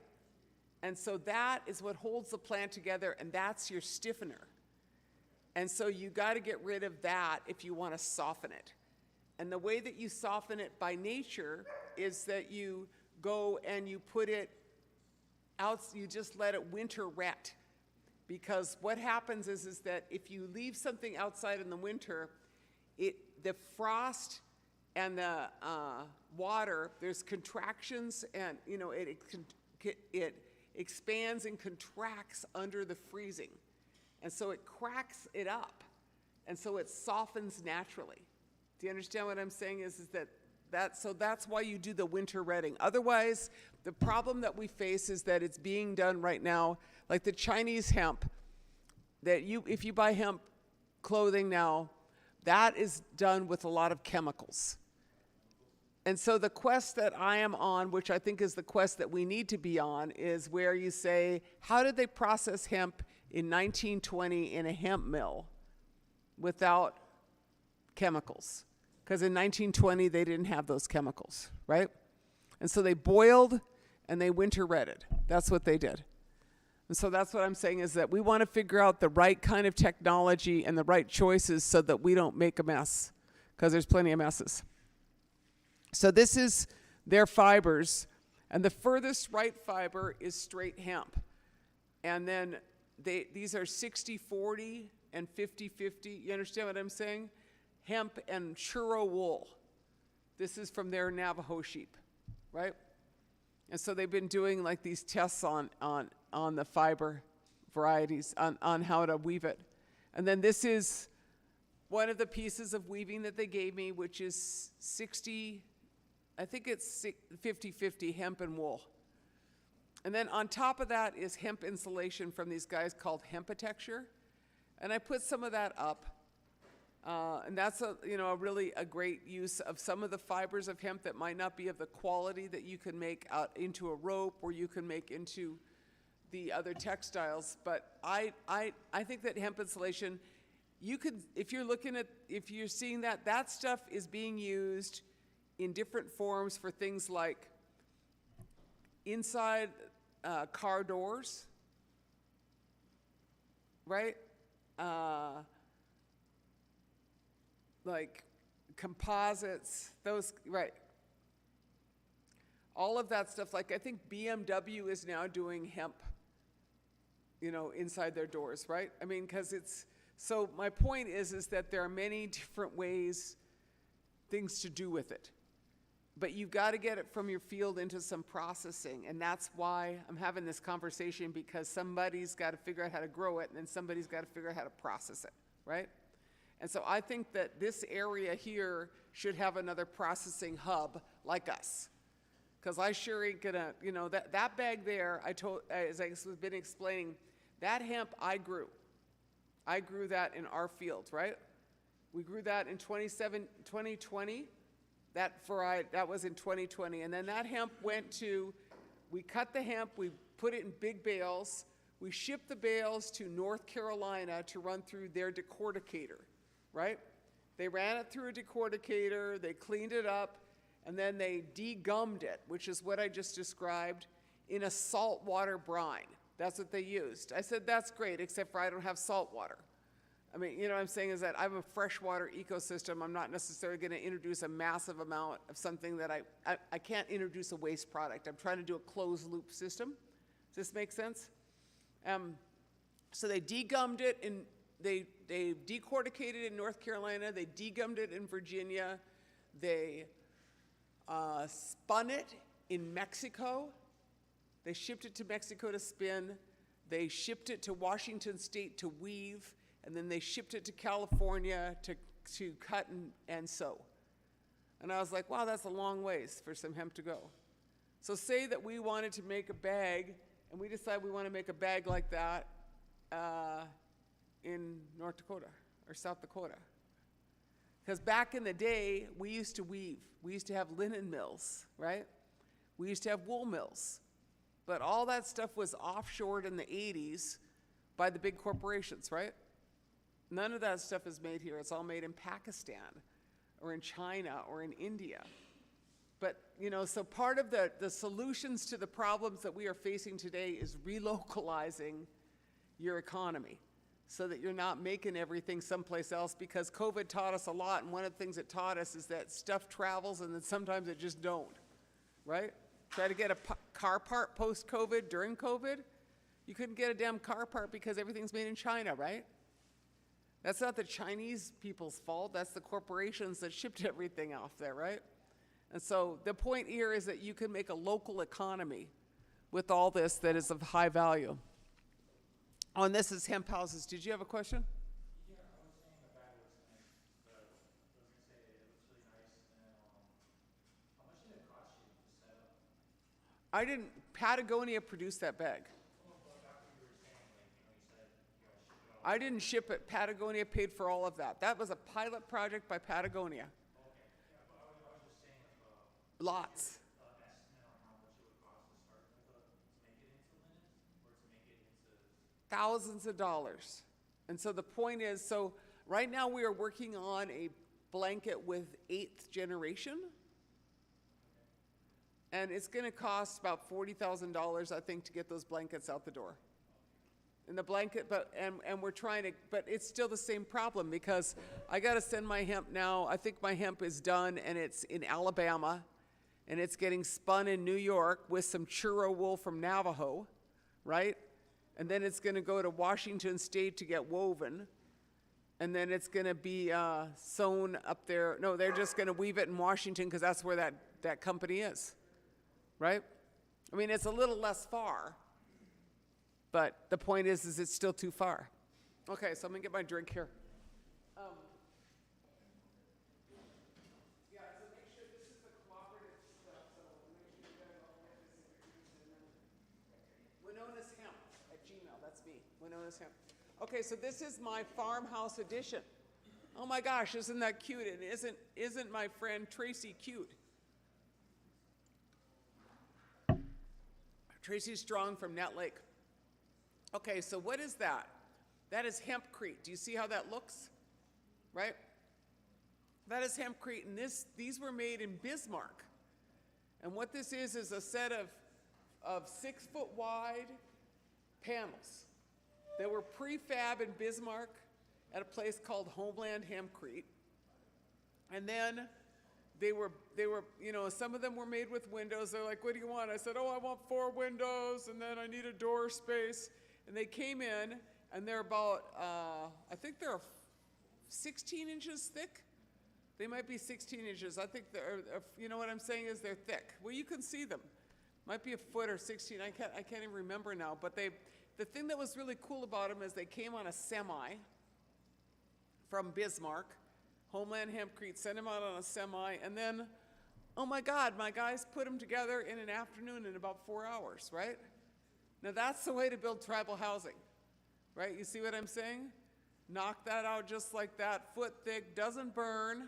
And so that is what holds the plant together, and that's your stiffener. And so you got to get rid of that if you want to soften it. And the way that you soften it by nature is that you go and you put it out, you just let it winter wet. Because what happens is that if you leave something outside in the winter, the frost and the water, there's contractions, and you know it expands and contracts under the freezing, and so it cracks it up, and so it softens naturally. Do you understand what I'm saying? Is that so that's why you do the winter retting. Otherwise, the problem that we face is that it's being done right now, like the Chinese hemp. That if you buy hemp clothing now, that is done with a lot of chemicals. And so the quest that I am on, which I think is the quest that we need to be on, is where you say, how did they process hemp in 1920 in a hemp mill without chemicals? Because in 1920, they didn't have those chemicals, right? And so they boiled and they winter retted. That's what they did. And so that's what I'm saying, is that we want to figure out the right kind of technology and the right choices so that we don't make a mess, because there's plenty of messes. So this is their fibers, and the furthest right fiber is straight hemp. And then these are 60-40 and 50-50. You understand what I'm saying? Hemp and churro wool. This is from their Navajo sheep, right? And so they've been doing like these tests on the fiber varieties, on how to weave it. And then this is one of the pieces of weaving that they gave me, which is 60, I think it's 50-50 hemp and wool. And then on top of that is hemp insulation from these guys called Hempitecture. And I put some of that up. And that's a really a great use of some of the fibers of hemp that might not be of the quality that you can make out into a rope, or you can make into the other textiles. But I think that hemp insulation, you could, if you're seeing that stuff is being used in different forms for things like inside car doors, right? Like composites, those, right. All of that stuff, like I think BMW is now doing hemp, inside their doors, right? I mean, because so my point is that there are many different ways, things to do with it. But you've got to get it from your field into some processing, and that's why I'm having this conversation, because somebody's got to figure out how to grow it, and then somebody's got to figure out how to process it, right? And so I think that this area here should have another processing hub like us. Because I sure ain't gonna, that bag there, as I've been explaining, that hemp I grew. I grew that in our field, right? We grew that in 2020. That was in 2020. And then that hemp we cut the hemp, we put it in big bales, We shipped the bales to North Carolina to run through their decorticator, right? They ran it through a decorticator, they cleaned it up, and then they degummed it, which is what I just described, in a saltwater brine. That's what they used. I said, that's great, except for I don't have salt water. I mean, you know what I'm saying is that I'm a freshwater ecosystem. I'm not necessarily going to introduce a massive amount of something that I can't introduce a waste product. I'm trying to do a closed loop system. Does this make sense? So they degummed it and they decorticated it in North Carolina. They degummed it in Virginia. They spun it in Mexico. They shipped it to Mexico to spin. They shipped it to Washington State to weave. And then they shipped it to California to cut and sew. And I was like, wow, that's a long ways for some hemp to go. So say that we wanted to make a bag, and we decide we want to make a bag like that in North Dakota or South Dakota. Because back in the day, we used to weave. We used to have linen mills, right? We used to have wool mills. But all that stuff was offshored in the 80s by the big corporations, right? None of that stuff is made here. It's all made in Pakistan or in China or in India. But, you know, so part of the solutions to the problems that we are facing today is relocalizing your economy so that you're not making everything someplace else, because COVID taught us a lot, and one of the things it taught us is that stuff travels and then sometimes it just don't, right? Try to get a car part post-COVID, during COVID, you couldn't get a damn car part because everything's made in China, right? That's not the Chinese people's fault. That's the corporations that shipped everything off there, right? And so the point here is that you can make a local economy with all this that is of high value. Oh, and this is hemp houses. Did you have a question? Yeah, I was saying the bag looks nice, but I was gonna say it looks really nice. And how much did it cost you to set up? Patagonia produced that bag. Oh, but back what you were saying, like, you know, you said you guys ship it out. I didn't ship it. Patagonia paid for all of that. That was a pilot project by Patagonia. Okay, yeah, but I was just saying, like, Lots. estimate on how much it would cost to start with to make it into linens or to make it into. Thousands of dollars. And so the point is, so right now we are working on a blanket with 8th generation. And it's going to cost about $40,000, I think, to get those blankets out the door. And the blanket, and we're trying to, but it's still the same problem, because I got to send my hemp now. I think my hemp is done, and it's in Alabama, and it's getting spun in New York with some churro wool from Navajo, right? And then it's going to go to Washington State to get woven, and then it's going to be sewn up there. No, they're just going to weave it in Washington because that's where that company is, right? I mean, it's a little less far. But the point is it's still too far. Okay, so I'm gonna get my drink here. Yeah, so make sure this is the cooperative stuff, so make sure you guys all get this introduced. Winona's Hemp at Gmail, that's me, Winona's Hemp. Okay, so this is my farmhouse edition. Oh my gosh, isn't that cute? And isn't my friend Tracy cute? Tracy Strong from Net Lake. Okay, so what is that? That is hempcrete. Do you see how that looks? Right? That is hempcrete, and these were made in Bismarck. And what this is a set of 6-foot wide panels. They were prefab in Bismarck at a place called Homeland Hempcrete. And then they were, you know, some of them were made with windows. They're like, what do you want? I said, oh, I want 4 windows, and then I need a door space. And they came in, and they're about, I think they're 16 inches thick. They might be 16 inches. I think they're, you know what I'm saying is they're thick. Well, you can see them. Might be a foot or 16. I can't even remember now. But the thing that was really cool about them is they came on a semi from Bismarck. Homeland Hempcrete sent them out on a semi, and then, oh my God, my guys put them together in an afternoon in about 4 hours, right? Now that's the way to build tribal housing, right? You see what I'm saying? Knock that out just like that, foot thick, doesn't burn.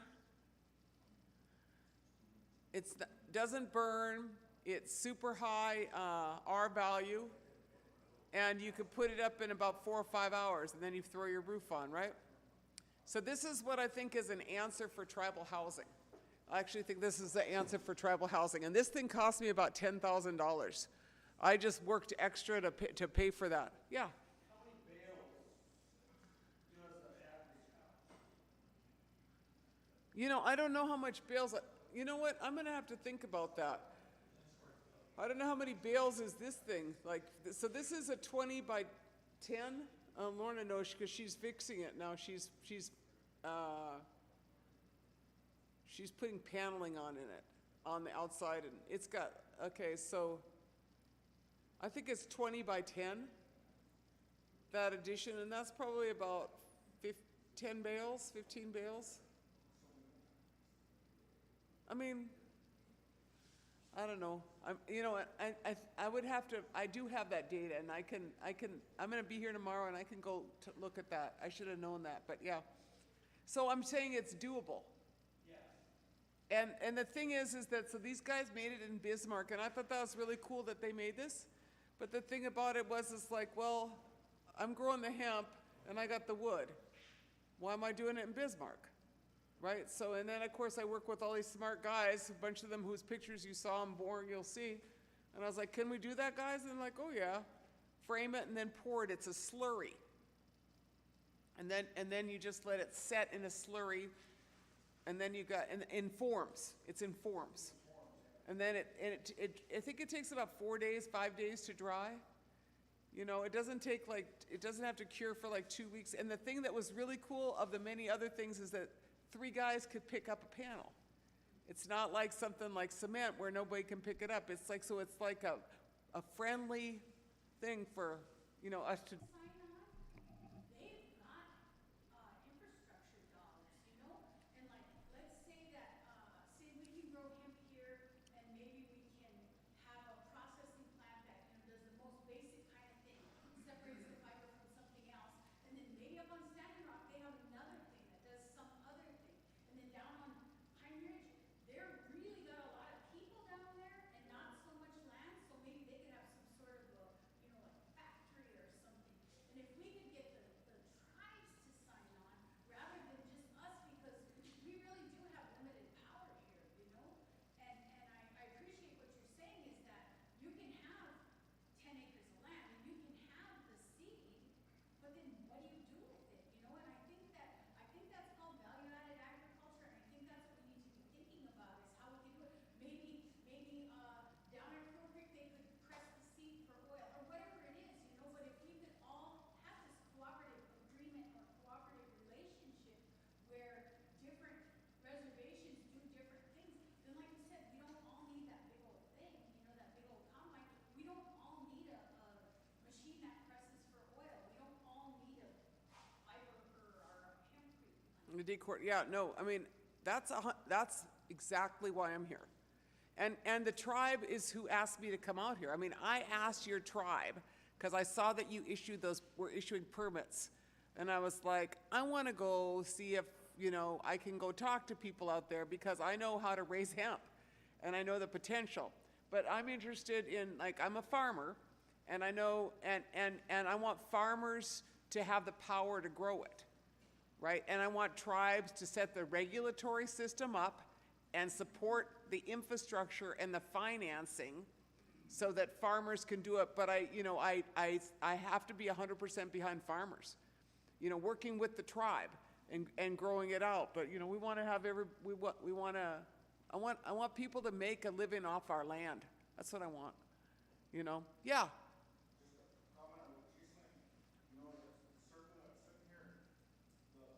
Doesn't burn, it's super high R value. and you could put it up in about 4 or 5 hours, and then you throw your roof on, right? So this is what I think is an answer for tribal housing. I actually think this is the answer for tribal housing. And this thing cost me about $10,000. I just worked extra to pay for that. Yeah. How many bales does an average have? You know, I don't know how much bales. You know what? I'm going to have to think about that. I don't know how many bales is this thing. Like, so this is a 20 by 10. Lorna knows because she's fixing it now. She's putting paneling on in it, on the outside, and it's got, okay, so I think it's 20 by 10, that addition, and that's probably about 10 bales, 15 bales. I mean, I don't know. You know what, I would have to, I do have that data, and I'm gonna be here tomorrow, and I can go to look at that. I should have known that, but yeah. So I'm saying it's doable. And the thing is that, so these guys made it in Bismarck, and I thought that was really cool that they made this. But the thing about it was, it's like, well, I'm growing the hemp, and I got the wood. Why am I doing it in Bismarck? Right? So, and then of course I work with all these smart guys, a bunch of them whose pictures you saw on board, you'll see. And I was like, can we do that, guys? And they're like, oh yeah. Frame it and then pour it. It's a slurry. And then you just let it set in a slurry. And then you got, in forms, it's in forms. And then I think it takes about 4 days, 5 days to dry. You know, it doesn't take it doesn't have to cure for like 2 weeks. And the thing that was really cool of the many other things is that 3 guys could pick up a panel. It's not like something like cement where nobody can pick it up. It's like, so it's like a friendly thing for, you know, us to. Sign on, they've got infrastructure dollars, you know? And like, let's say that, say we can grow hemp here, and maybe we can have a processing plant that, you know, does the most basic kind of thing, separates the fiber from something else. And then maybe up on Standing Rock, they have another thing that does some other thing. And then down on Pine Ridge, they're really got a lot of people down there and not so much land, so maybe they could have some sort of a, you know, like factory or something. And if we could get the tribes to sign on, rather than just us, because we really do have limited power here, you know? And I appreciate what you're saying is that you can have 10 acres of land and you can have the seed, but then what do you do with it, you know? And I think that's called value-added agriculture, and I think that's what we need to be thinking about, is how we can do it. Maybe down at Crow Creek, they could press the seed for oil, or whatever it is, you know? But if we could all have this cooperative agreement or cooperative relationship where different reservations do different things, then like you said, we don't all need that big old thing, you know, that big old combine. We don't all need a machine that presses for oil. We don't all need a fiber for our hempcrete plant. The decor, yeah, no, I mean, that's exactly why I'm here. And the tribe is who asked me to come out here. I mean, I asked your tribe, because I saw that you were issuing permits. And I was like, I want to go see if, you know, I can go talk to people out there, because I know how to raise hemp, and I know the potential. But I'm interested in, like, I'm a farmer, and I know, and I want farmers to have the power to grow it. Right? And I want tribes to set the regulatory system up and support the infrastructure and the financing so that farmers can do it. But I have to be 100% behind farmers, you know, working with the tribe and growing it out. But, you know, we want to have I want people to make a living off our land. That's what I want, you know? Yeah. Comment on what she's saying. You know, the circle that's sitting here, the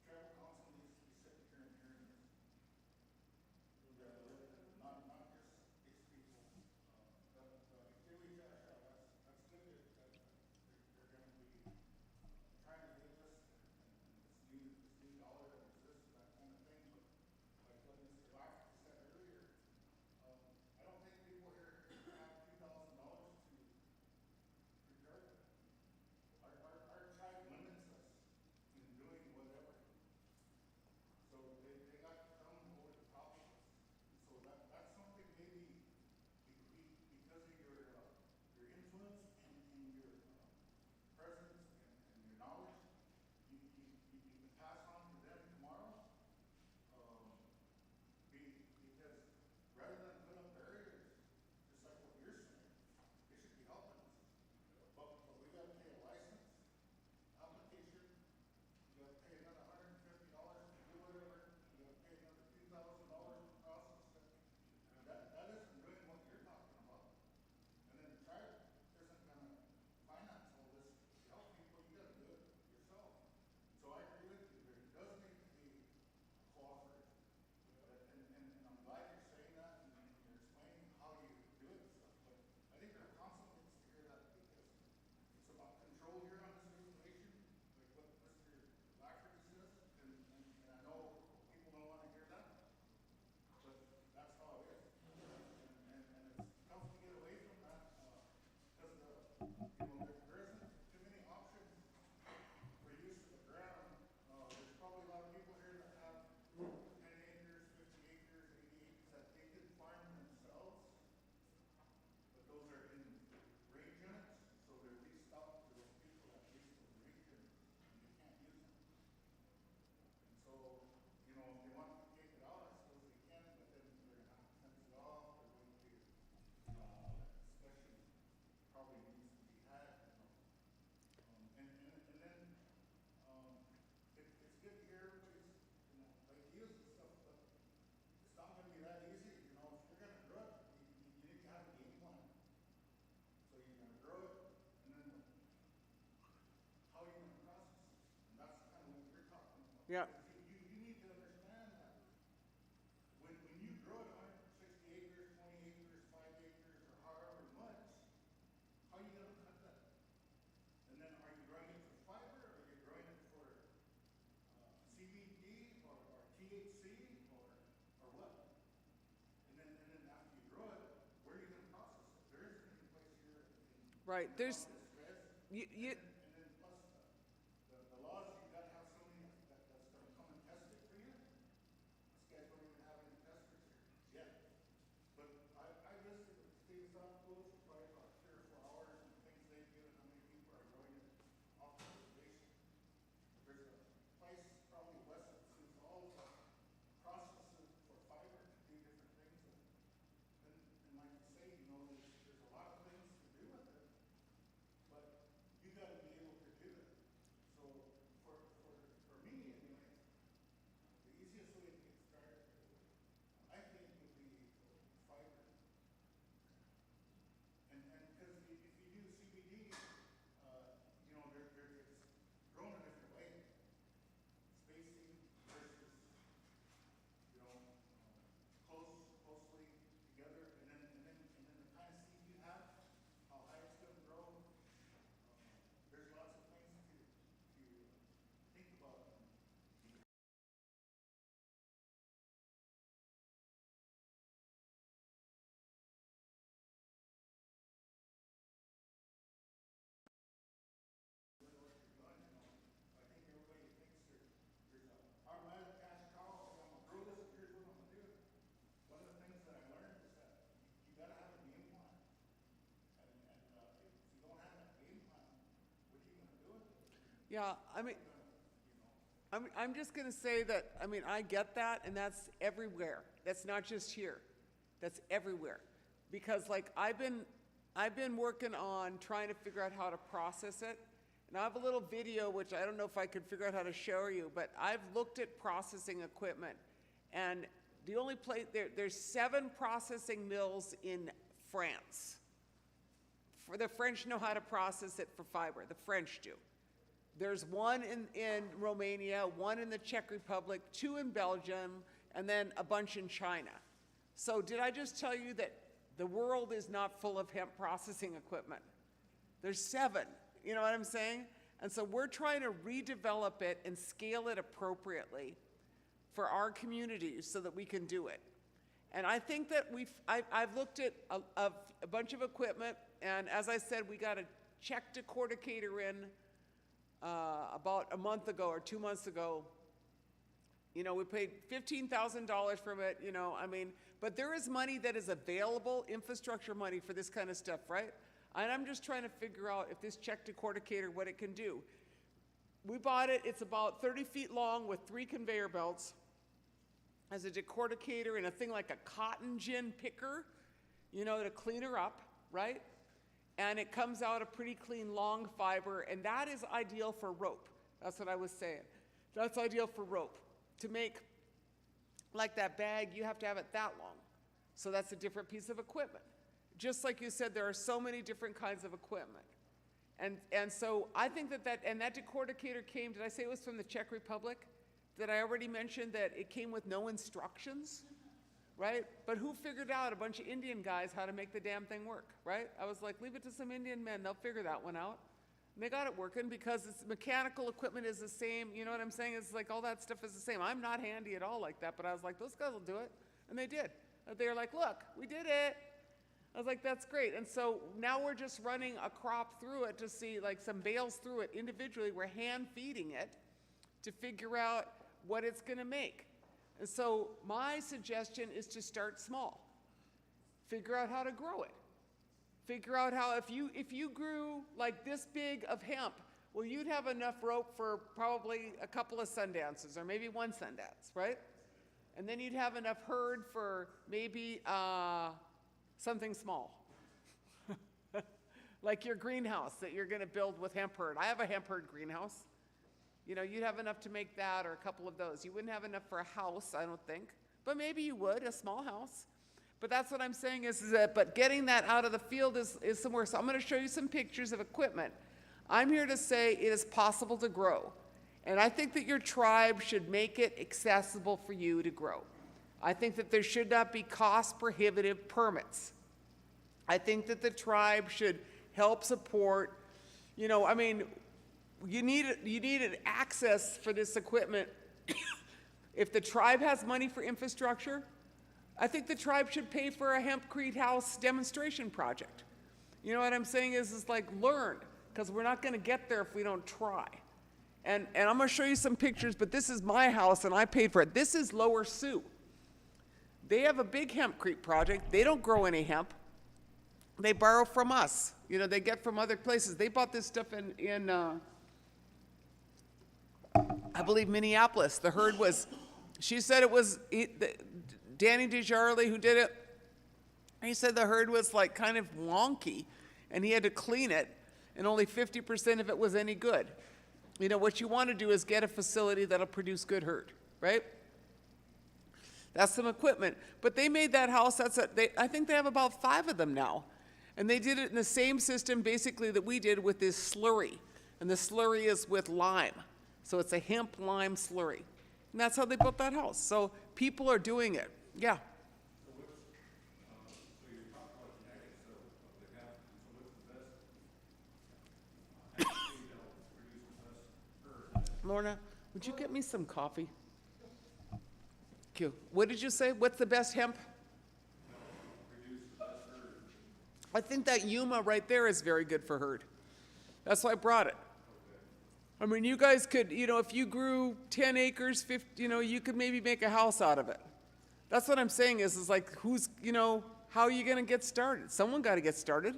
tribal council needs to be sitting here and hearing this. Not just these people. That's good that they're gonna be trying to get this and this new dollar that exists, that kind of thing. But like what Mr. Lack said earlier, I don't think people here have $2,000 to Yeah. You need to understand that when you grow it 160 acres, 20 acres, 5 acres, or however much, how are you gonna cut that? And then are you growing it for fiber, or are you growing it for CBD or THC or what? And then after you grow it, where are you gonna process it? There isn't any place here Right. in There's, this stress. you, And then plus the laws, you gotta have somebody that's gonna come and test it for you. These guys don't even have any testers here yet. But I listened to Steve Sopko for probably about 3 or 4 hours and the things they do and how many people are growing it off the reservation. There's a place probably west of Sioux Falls that processes for fiber to do different things. And like you say, you know, there's a lot of things to do with it, but you gotta be able to do it. So for me anyway, the easiest way to get started, I think would be fiber. And because if you do CBD, you know, it's grown a different way. Spacing versus, you know, closely together, and then the kind of seed you have, how high it's gonna grow. There's lots of things to think about. I think everybody thinks there's a automatic cash cow, okay, I'm gonna grow this, and here's what I'm gonna do. One of the things that I learned is that you gotta have a game plan. And if you don't have that game plan, what are you gonna do with it? yeah, I mean, You know, I'm just gonna say that, I mean, I get that, and that's everywhere. That's not just here. That's everywhere. Because like, I've been working on trying to figure out how to process it. And I have a little video, which I don't know if I could figure out how to show you, but I've looked at processing equipment. And the only place, there's 7 processing mills in France. For the French know how to process it for fiber. The French do. There's one in Romania, one in the Czech Republic, 2 in Belgium, and then a bunch in China. So did I just tell you that the world is not full of hemp processing equipment? There's 7, you know what I'm saying? And so we're trying to redevelop it and scale it appropriately for our communities so that we can do it. And I think that I've looked at a bunch of equipment, and as I said, we got a Czech decorticator in about a month ago or 2 months ago. You know, we paid $15,000 from it, you know, I mean, but there is money that is available, infrastructure money for this kind of stuff, right? And I'm just trying to figure out if this Czech decorticator, what it can do. We bought it, it's about 30 feet long with 3 conveyor belts. Has a decorticator and a thing like a cotton gin picker, you know, to clean her up, right? And it comes out a pretty clean long fiber, and that is ideal for rope. That's what I was saying. That's ideal for rope. To make like that bag, you have to have it that long. So that's a different piece of equipment. Just like you said, there are so many different kinds of equipment. And so I think that that decorticator came, did I say it was from the Czech Republic? Did I already mention that it came with no instructions, right? But who figured out, a bunch of Indian guys, how to make the damn thing work, right? I was like, leave it to some Indian men, they'll figure that one out. And they got it working because it's mechanical equipment is the same, you know what I'm saying? It's like all that stuff is the same. I'm not handy at all like that, but I was like, those guys will do it. And they did. They were like, look, we did it. I was like, that's great. And so now we're just running a crop through it to see, like some bales through it individually. We're hand feeding it to figure out what it's gonna make. And so my suggestion is to start small. Figure out how to grow it. Figure out how, if you grew like this big of hemp, well, you'd have enough rope for probably a couple of Sundances, or maybe 1 Sundance, right? And then you'd have enough herd for maybe something small. Like your greenhouse that you're gonna build with hemp herd. I have a hemp herd greenhouse. You know, you'd have enough to make that or a couple of those. You wouldn't have enough for a house, I don't think. But maybe you would, a small house. But that's what I'm saying is that, but getting that out of the field is somewhere. So I'm gonna show you some pictures of equipment. I'm here to say it is possible to grow. And I think that your tribe should make it accessible for you to grow. I think that there should not be cost prohibitive permits. I think that the tribe should help support, you know, I mean, you needed access for this equipment. If the tribe has money for infrastructure, I think the tribe should pay for a hempcrete house demonstration project. You know what I'm saying is like learn, because we're not gonna get there if we don't try. And I'm gonna show you some pictures, but this is my house and I paid for it. This is Lower Sioux. They have a big hempcrete project. They don't grow any hemp. They borrow from us. You know, they get from other places. They bought this stuff in I believe Minneapolis. The herd was, she said it was, Danny DeJarley who did it, he said the herd was like kind of wonky and he had to clean it and only 50% of it was any good. You know, what you want to do is get a facility that'll produce good herd, right? That's some equipment. But they made that house, I think they have about 5 of them now. And they did it in the same system basically that we did with this slurry. And the slurry is with lime. So it's a hemp lime slurry. And that's how they built that house. So people are doing it. Yeah. So you talked about genetics of the hemp, so what's the best actually that will produce the best herd? Lorna, would you get me some coffee? Thank you. What did you say? What's the best hemp? Produce the best herd. I think that Yuma right there is very good for herd. That's why I brought it. I mean, you guys could, you know, if you grew 10 acres, 50, you know, you could maybe make a house out of it. That's what I'm saying is like, who's, you know, how are you going to get started? Someone got to get started,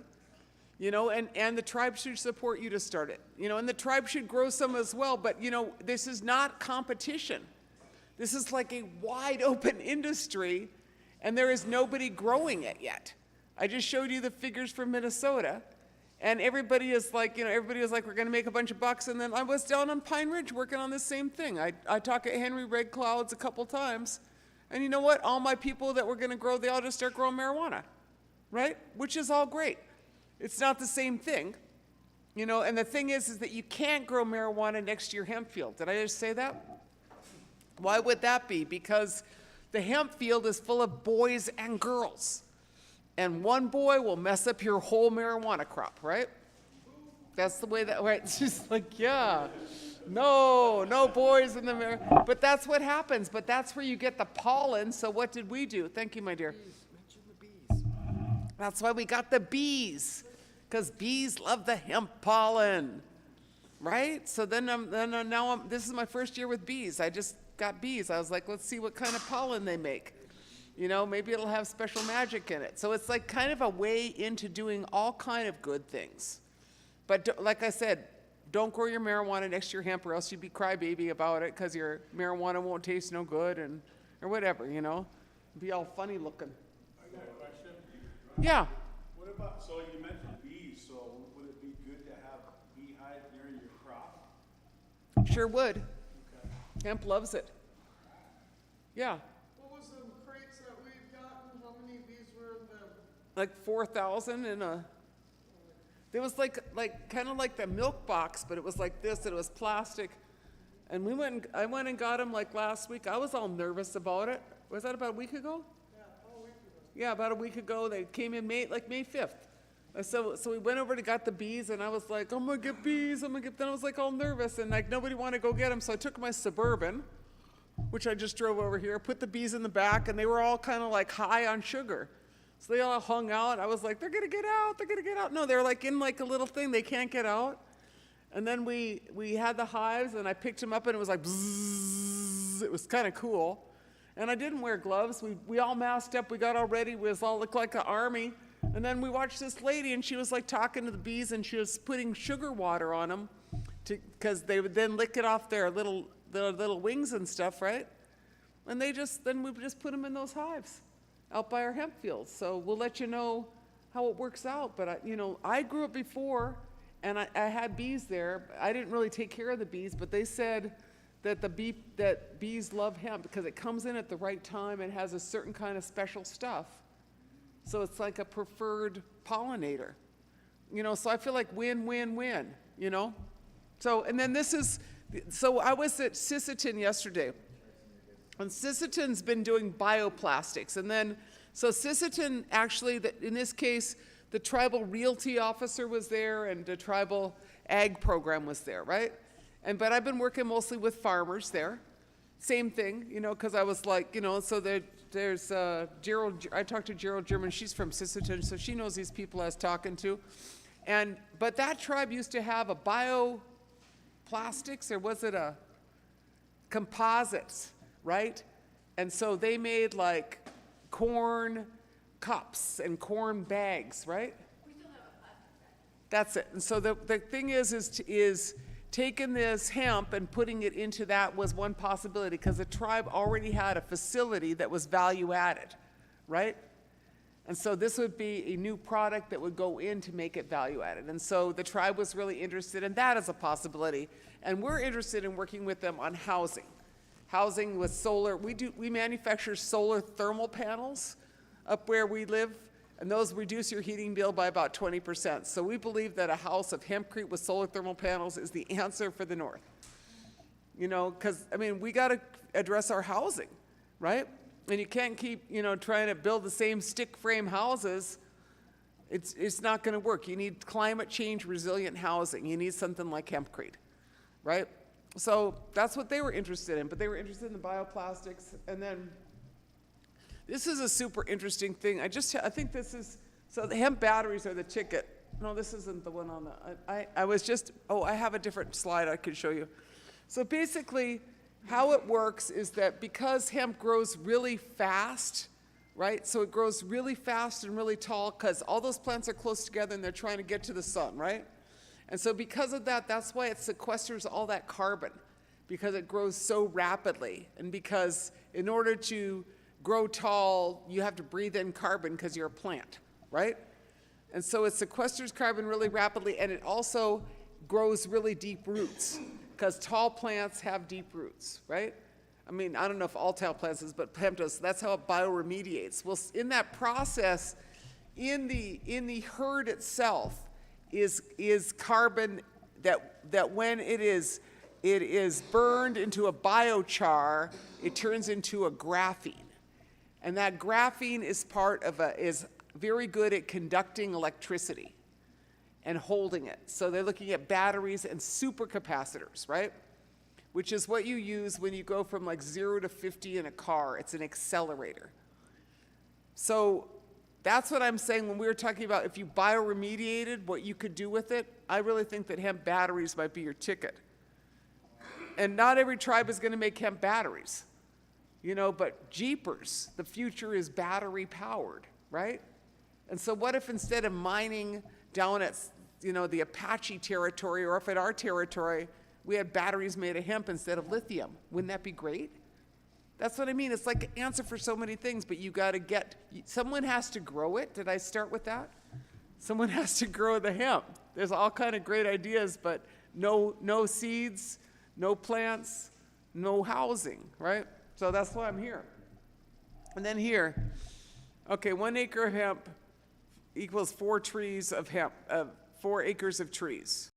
you know, and the tribe should support you to start it, you know, and the tribe should grow some as well. But, you know, this is not competition. This is like a wide open industry, and there is nobody growing it yet. I just showed you the figures for Minnesota. And everybody is like, you know, everybody was like, we're going to make a bunch of bucks. And then I was down on Pine Ridge working on the same thing. I talked at Henry Red Clouds a couple times. And you know what? All my people that were going to grow, they all just start growing marijuana, right? Which is all great. It's not the same thing, you know. And the thing is that you can't grow marijuana next to your hemp field. Did I just say that? Why would that be? Because the hemp field is full of boys and girls. And one boy will mess up your whole marijuana crop, right? That's the way that, right? It's just like, yeah, no boys in the marijuana. But that's what happens. But that's where you get the pollen. So what did we do? Thank you, my dear. Mention the bees. That's why we got the bees, because bees love the hemp pollen, right? So then this is my first year with bees. I just got bees. I was like, let's see what kind of pollen they make. You know, maybe it'll have special magic in it. So it's like kind of a way into doing all kind of good things. But like I said, don't grow your marijuana next to your hemp or else you'd be crybaby about it because your marijuana won't taste no good or whatever, you know. Be all funny looking. I got a question. Yeah. What about, so you mentioned bees, so would it be good to have beehive near your crop? Sure would. Okay. Hemp loves it. Yeah. What was the crates that we've gotten? How many bees were in them? Like 4,000 in a, there was like kind of like the milk box, but it was like this, and it was plastic. And I went and got them like last week. I was all nervous about it. Was that about a week ago? Yeah, all week ago. Yeah, about a week ago. They came in May 5th. So we went over to got the bees, and I was like, I'm gonna get bees, then I was like all nervous, and like nobody wanted to go get them. So I took my Suburban, which I just drove over here, put the bees in the back, and they were all kind of like high on sugar. So they all hung out. I was like, they're gonna get out, they're gonna get out. No, they're like in like a little thing, they can't get out. And then we had the hives, and I picked them up, and it was like bzzz. It was kind of cool. And I didn't wear gloves. We all masked up, we got all ready, we all looked like an army. And then we watched this lady, and she was like talking to the bees, and she was putting sugar water on them because they would then lick it off their little wings and stuff, right? And then we just put them in those hives out by our hemp fields. So we'll let you know how it works out. But I grew up before, and I had bees there. I didn't really take care of the bees, but they said that bees love hemp because it comes in at the right time and has a certain kind of special stuff. So it's like a preferred pollinator, so I feel like win, win, win, So, and then this is So I was at Sisseton yesterday, and Sisseton's been doing bioplastics. And then, so Sisseton actually, in this case, the tribal realty officer was there and the tribal ag program was there, right? But I've been working mostly with farmers there. Same thing, because I was like, so there's Gerald, I talked to Gerald German, she's from Sisseton, so she knows these people I was talking to. But that tribe used to have a bioplastics, or was it a composites, right? And so they made like corn cups and corn bags, right? We still have a plastic bag. That's it. And so the thing is taking this hemp and putting it into that was one possibility, because the tribe already had a facility that was value added, right? And so this would be a new product that would go in to make it value added. And so the tribe was really interested in that as a possibility. And we're interested in working with them on housing. Housing with solar. We manufacture solar thermal panels up where we live, and those reduce your heating bill by about 20%. So we believe that a house of hempcrete with solar thermal panels is the answer for the North. Because, we got to address our housing, right? And you can't keep, trying to build the same stick frame houses. It's not going to work. You need climate change resilient housing. You need something like hempcrete, right? So that's what they were interested in, but they were interested in the bioplastics. And then this is a super interesting thing. I think this is, so the hemp batteries are the ticket. No, this isn't the one on the, I have a different slide I could show you. So basically, how it works is that because hemp grows really fast, right? So it grows really fast and really tall because all those plants are close together and they're trying to get to the sun, right? And so because of that, that's why it sequesters all that carbon, because it grows so rapidly. And because in order to grow tall, you have to breathe in carbon because you're a plant, right? And so it sequesters carbon really rapidly, and it also grows really deep roots, because tall plants have deep roots, right? I don't know if all tall plants is, but hemp does. That's how it bioremediates. Well, in that process, in the herd itself is carbon that when it is burned into a biochar, it turns into a graphene. And that graphene is is very good at conducting electricity and holding it. So they're looking at batteries and supercapacitors, right? Which is what you use when you go from like 0 to 50 in a car. It's an accelerator. So that's what I'm saying when we were talking about if you bioremediated, what you could do with it. I really think that hemp batteries might be your ticket. And not every tribe is going to make hemp batteries, but jeepers, the future is battery powered, right? And so what if instead of mining down at the Apache territory, or if at our territory, we had batteries made of hemp instead of lithium? Wouldn't that be great? That's what I mean. It's like an answer for so many things, but you got to someone has to grow it. Did I start with that? Someone has to grow the hemp. There's all kind of great ideas, but no seeds, no plants, no housing, right? So that's why I'm here. And then here, okay, 1 acre of hemp equals 4 trees of hemp, 4 acres of trees.